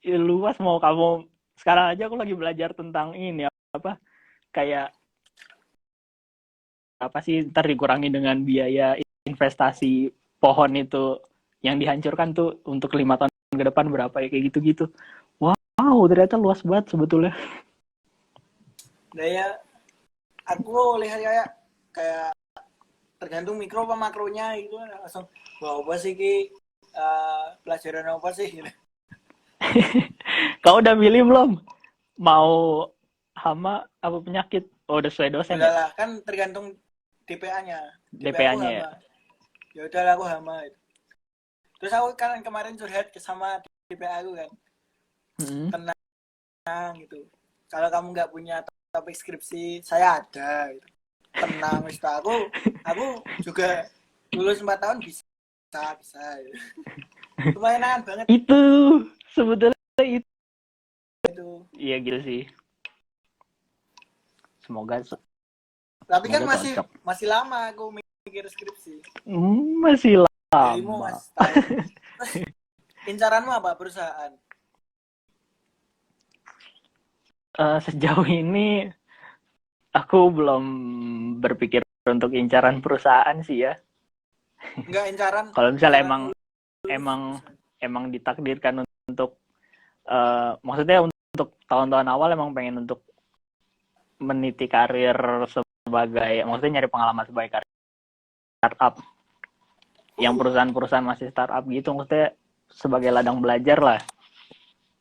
luas. Mau kamu sekarang aja aku lagi belajar tentang ini apa? Kayak apa sih, ntar dikurangi dengan biaya investasi pohon itu yang dihancurkan tuh untuk 5 tahun ke depan berapa ya, kayak gitu-gitu. Wow, ternyata luas banget sebetulnya. Daya aku lihat kayak tergantung mikro apa makronya gitu, langsung wah apa sih ki pelajaran apa sih gitu. Kau udah milih belum? Mau hama apa penyakit? Oh, udah sesuai dosen ya? Udahlah, kan tergantung DPA-nya. DPA-nya ya? Ya udahlah aku hama itu. Terus aku kan kemarin curhat sama DPA aku kan. Tenang gitu. Kalau kamu nggak punya topik skripsi, saya ada gitu. Tenang, wis aku juga lulus 4 tahun bisa gitu. Lumayan banget Itu sebetulnya itu. Iya gitu sih. Semoga tapi kan cocok. masih lama aku mikir skripsi. Masih Dirimu lama. masih tahu. Terus incaranmu apa perusahaan? Sejauh ini aku belum berpikir untuk incaran perusahaan sih ya. Enggak incaran. Kalau misalnya emang ditakdirkan untuk maksudnya untuk tahun-tahun awal emang pengen untuk meniti karir sebagai, maksudnya nyari pengalaman sebagai karir startup. Yang perusahaan-perusahaan masih startup gitu, maksudnya sebagai ladang belajar lah.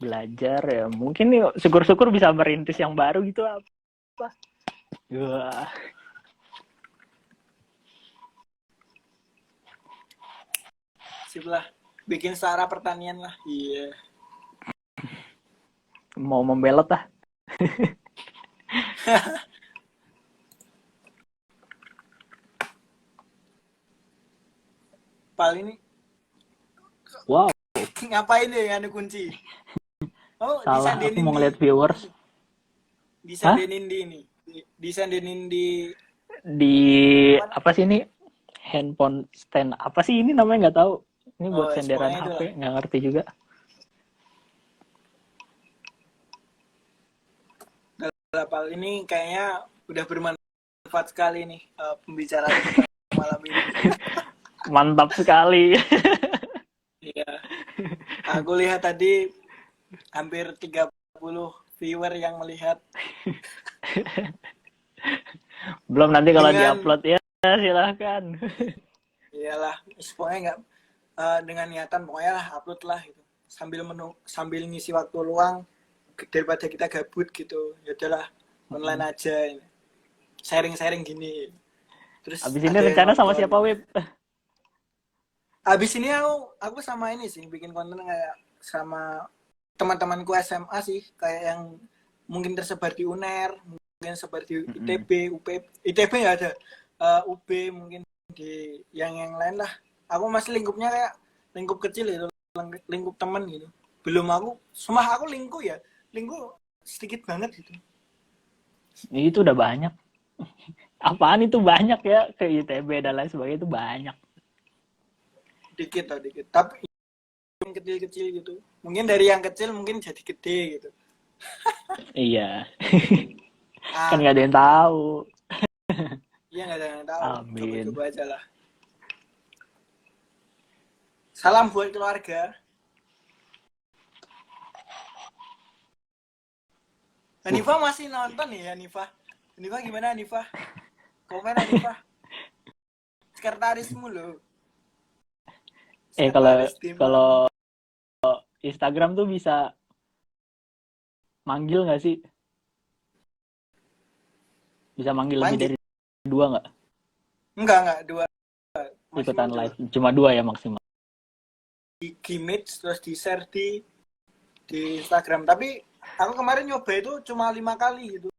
Belajar ya, mungkin nih syukur-syukur bisa merintis yang baru gitu apa. Wah. Sip lah. Bikin startup pertanian lah. Iya. Mau membelot lah. Pal ini. Wow. Ngapain ya yang kunci? Oh, salah, aku mau ngeliat viewers. Disandenin di ini. Disandenin di apa sih ini? Handphone stand apa sih ini namanya, nggak tahu. Ini buat senderan HP, nggak ngerti juga. Pal ini kayaknya udah bermanfaat sekali nih pembicaraan malam ini. Mantap sekali. Iya. Aku lihat tadi hampir 30 viewer yang melihat. Belum nanti kalau diupload ya silahkan. Iyalah, pokoknya nggak dengan niatan pokoknya lah upload lah gitu. Sambil ngisi waktu luang daripada kita gabut gitu. Ya udahlah, online aja ini. Sharing-sharing gini. Terus abis ini rencana sama siapa, Wib? Abis ini aku sama ini sih bikin konten kayak sama teman-temanku SMA sih, kayak yang mungkin tersebar di UNER, mungkin tersebar di ITB, ITB nggak ada, UB mungkin di yang lain lah. Aku masih lingkupnya kayak lingkup kecil itu, lingkup teman gitu. Belum aku lingkup sedikit banget gitu. Itu udah banyak. Apaan itu banyak ya, ke ITB dan lain sebagainya itu banyak. Dikit. Tapi yang kecil-kecil gitu. Mungkin dari yang kecil mungkin jadi gede gitu. Iya. Kan nggak ada yang tahu. Iya, nggak ada yang tahu. Amin. Coba aja lah. Salam buat keluarga. Hanifah masih nonton ya, Hanifah? Hanifah gimana, Hanifah? Komen, Hanifah. Sekretarismu loh. Kalau Instagram tuh bisa manggil nggak sih? Bisa manggil lebih dari 2 nggak? Enggak 2. Ikutan live. Cuma 2 ya maksimal. Di Gimage terus di share di Instagram. Tapi aku kemarin nyoba itu cuma 5 kali gitu.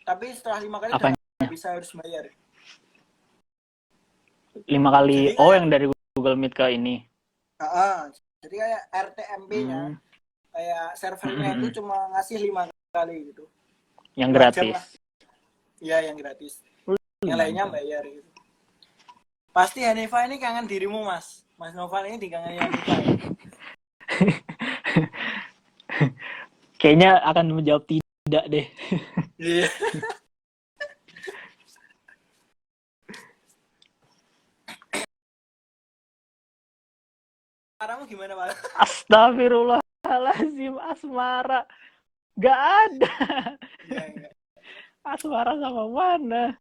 Tapi setelah 5 kali udah bisa harus bayar. 5 kali. Jadi, yang dari Google Meet ke ini. Jadi kayak RTMP-nya, kayak servernya itu cuma ngasih 5 kali gitu. Yang gratis. Iya, yang gratis. Yang lainnya bayar gitu. Pasti Hanifah ini kangen dirimu, Mas. Mas Noval ini dikangenin Hanifah. Kayaknya akan menjawab tidak deh. Iya. Asmaramu gimana, Pak? Astagfirullahaladzim, asmara. Gak ada. Enggak. Asmara sama mana?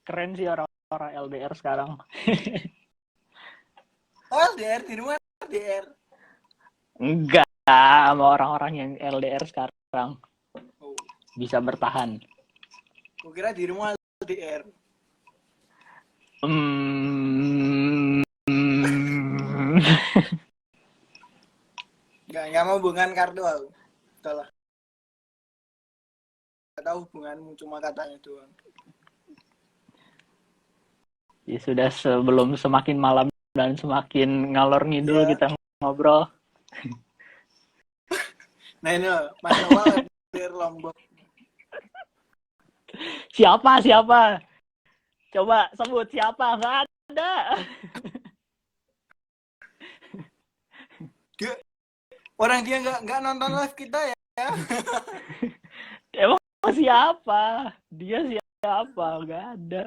Keren sih orang-orang LDR sekarang. Oh, LDR di rumah LDR. Enggak. sama orang-orang yang LDR sekarang Oh, bisa bertahan. kukira dirimu LDR. Nggak mau hubungan kartu aku. Udahlah. Nggak tahu hubunganmu, cuma katanya doang. Ya sudah, sebelum semakin malam dan semakin ngalor ngidul Ya. kita ngobrol. Nah ini loh, Mas Noval LDR Lombok. Siapa? Coba sebut siapa? Nggak ada. Dia nggak nonton live kita ya. Emang siapa? Dia siapa? Nggak ada.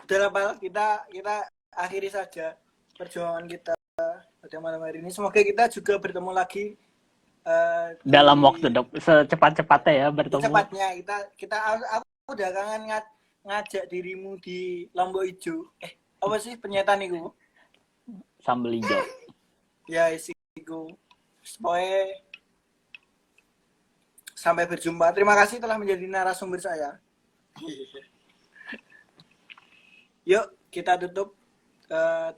Udah lah, kita akhiri saja perjuangan kita pada malam hari ini. Semoga kita juga bertemu lagi Dalam waktu secepat-cepatnya ya bertemu. Secepatnya aku udah kangen ngajak dirimu di Lombok Ijo. Apa sih pernyataan itu? Sambal hijau. Ya isiku. Pokoknya sampai berjumpa. Terima kasih telah menjadi narasumber saya. Yuk kita tutup.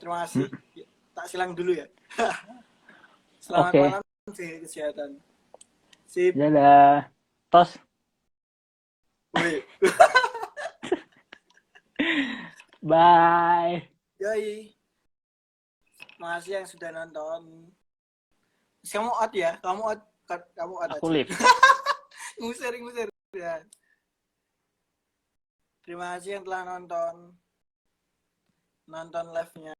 Terima kasih. Tak silang dulu ya. Selamat malam. Kesehatan. Sip. Dadah. Tos. Wih. Bye. Yoi. Makasih yang sudah nonton. Kamu out ya? Kamu out Aku aja. live. ngusir ya. Terima kasih yang telah nonton live-nya.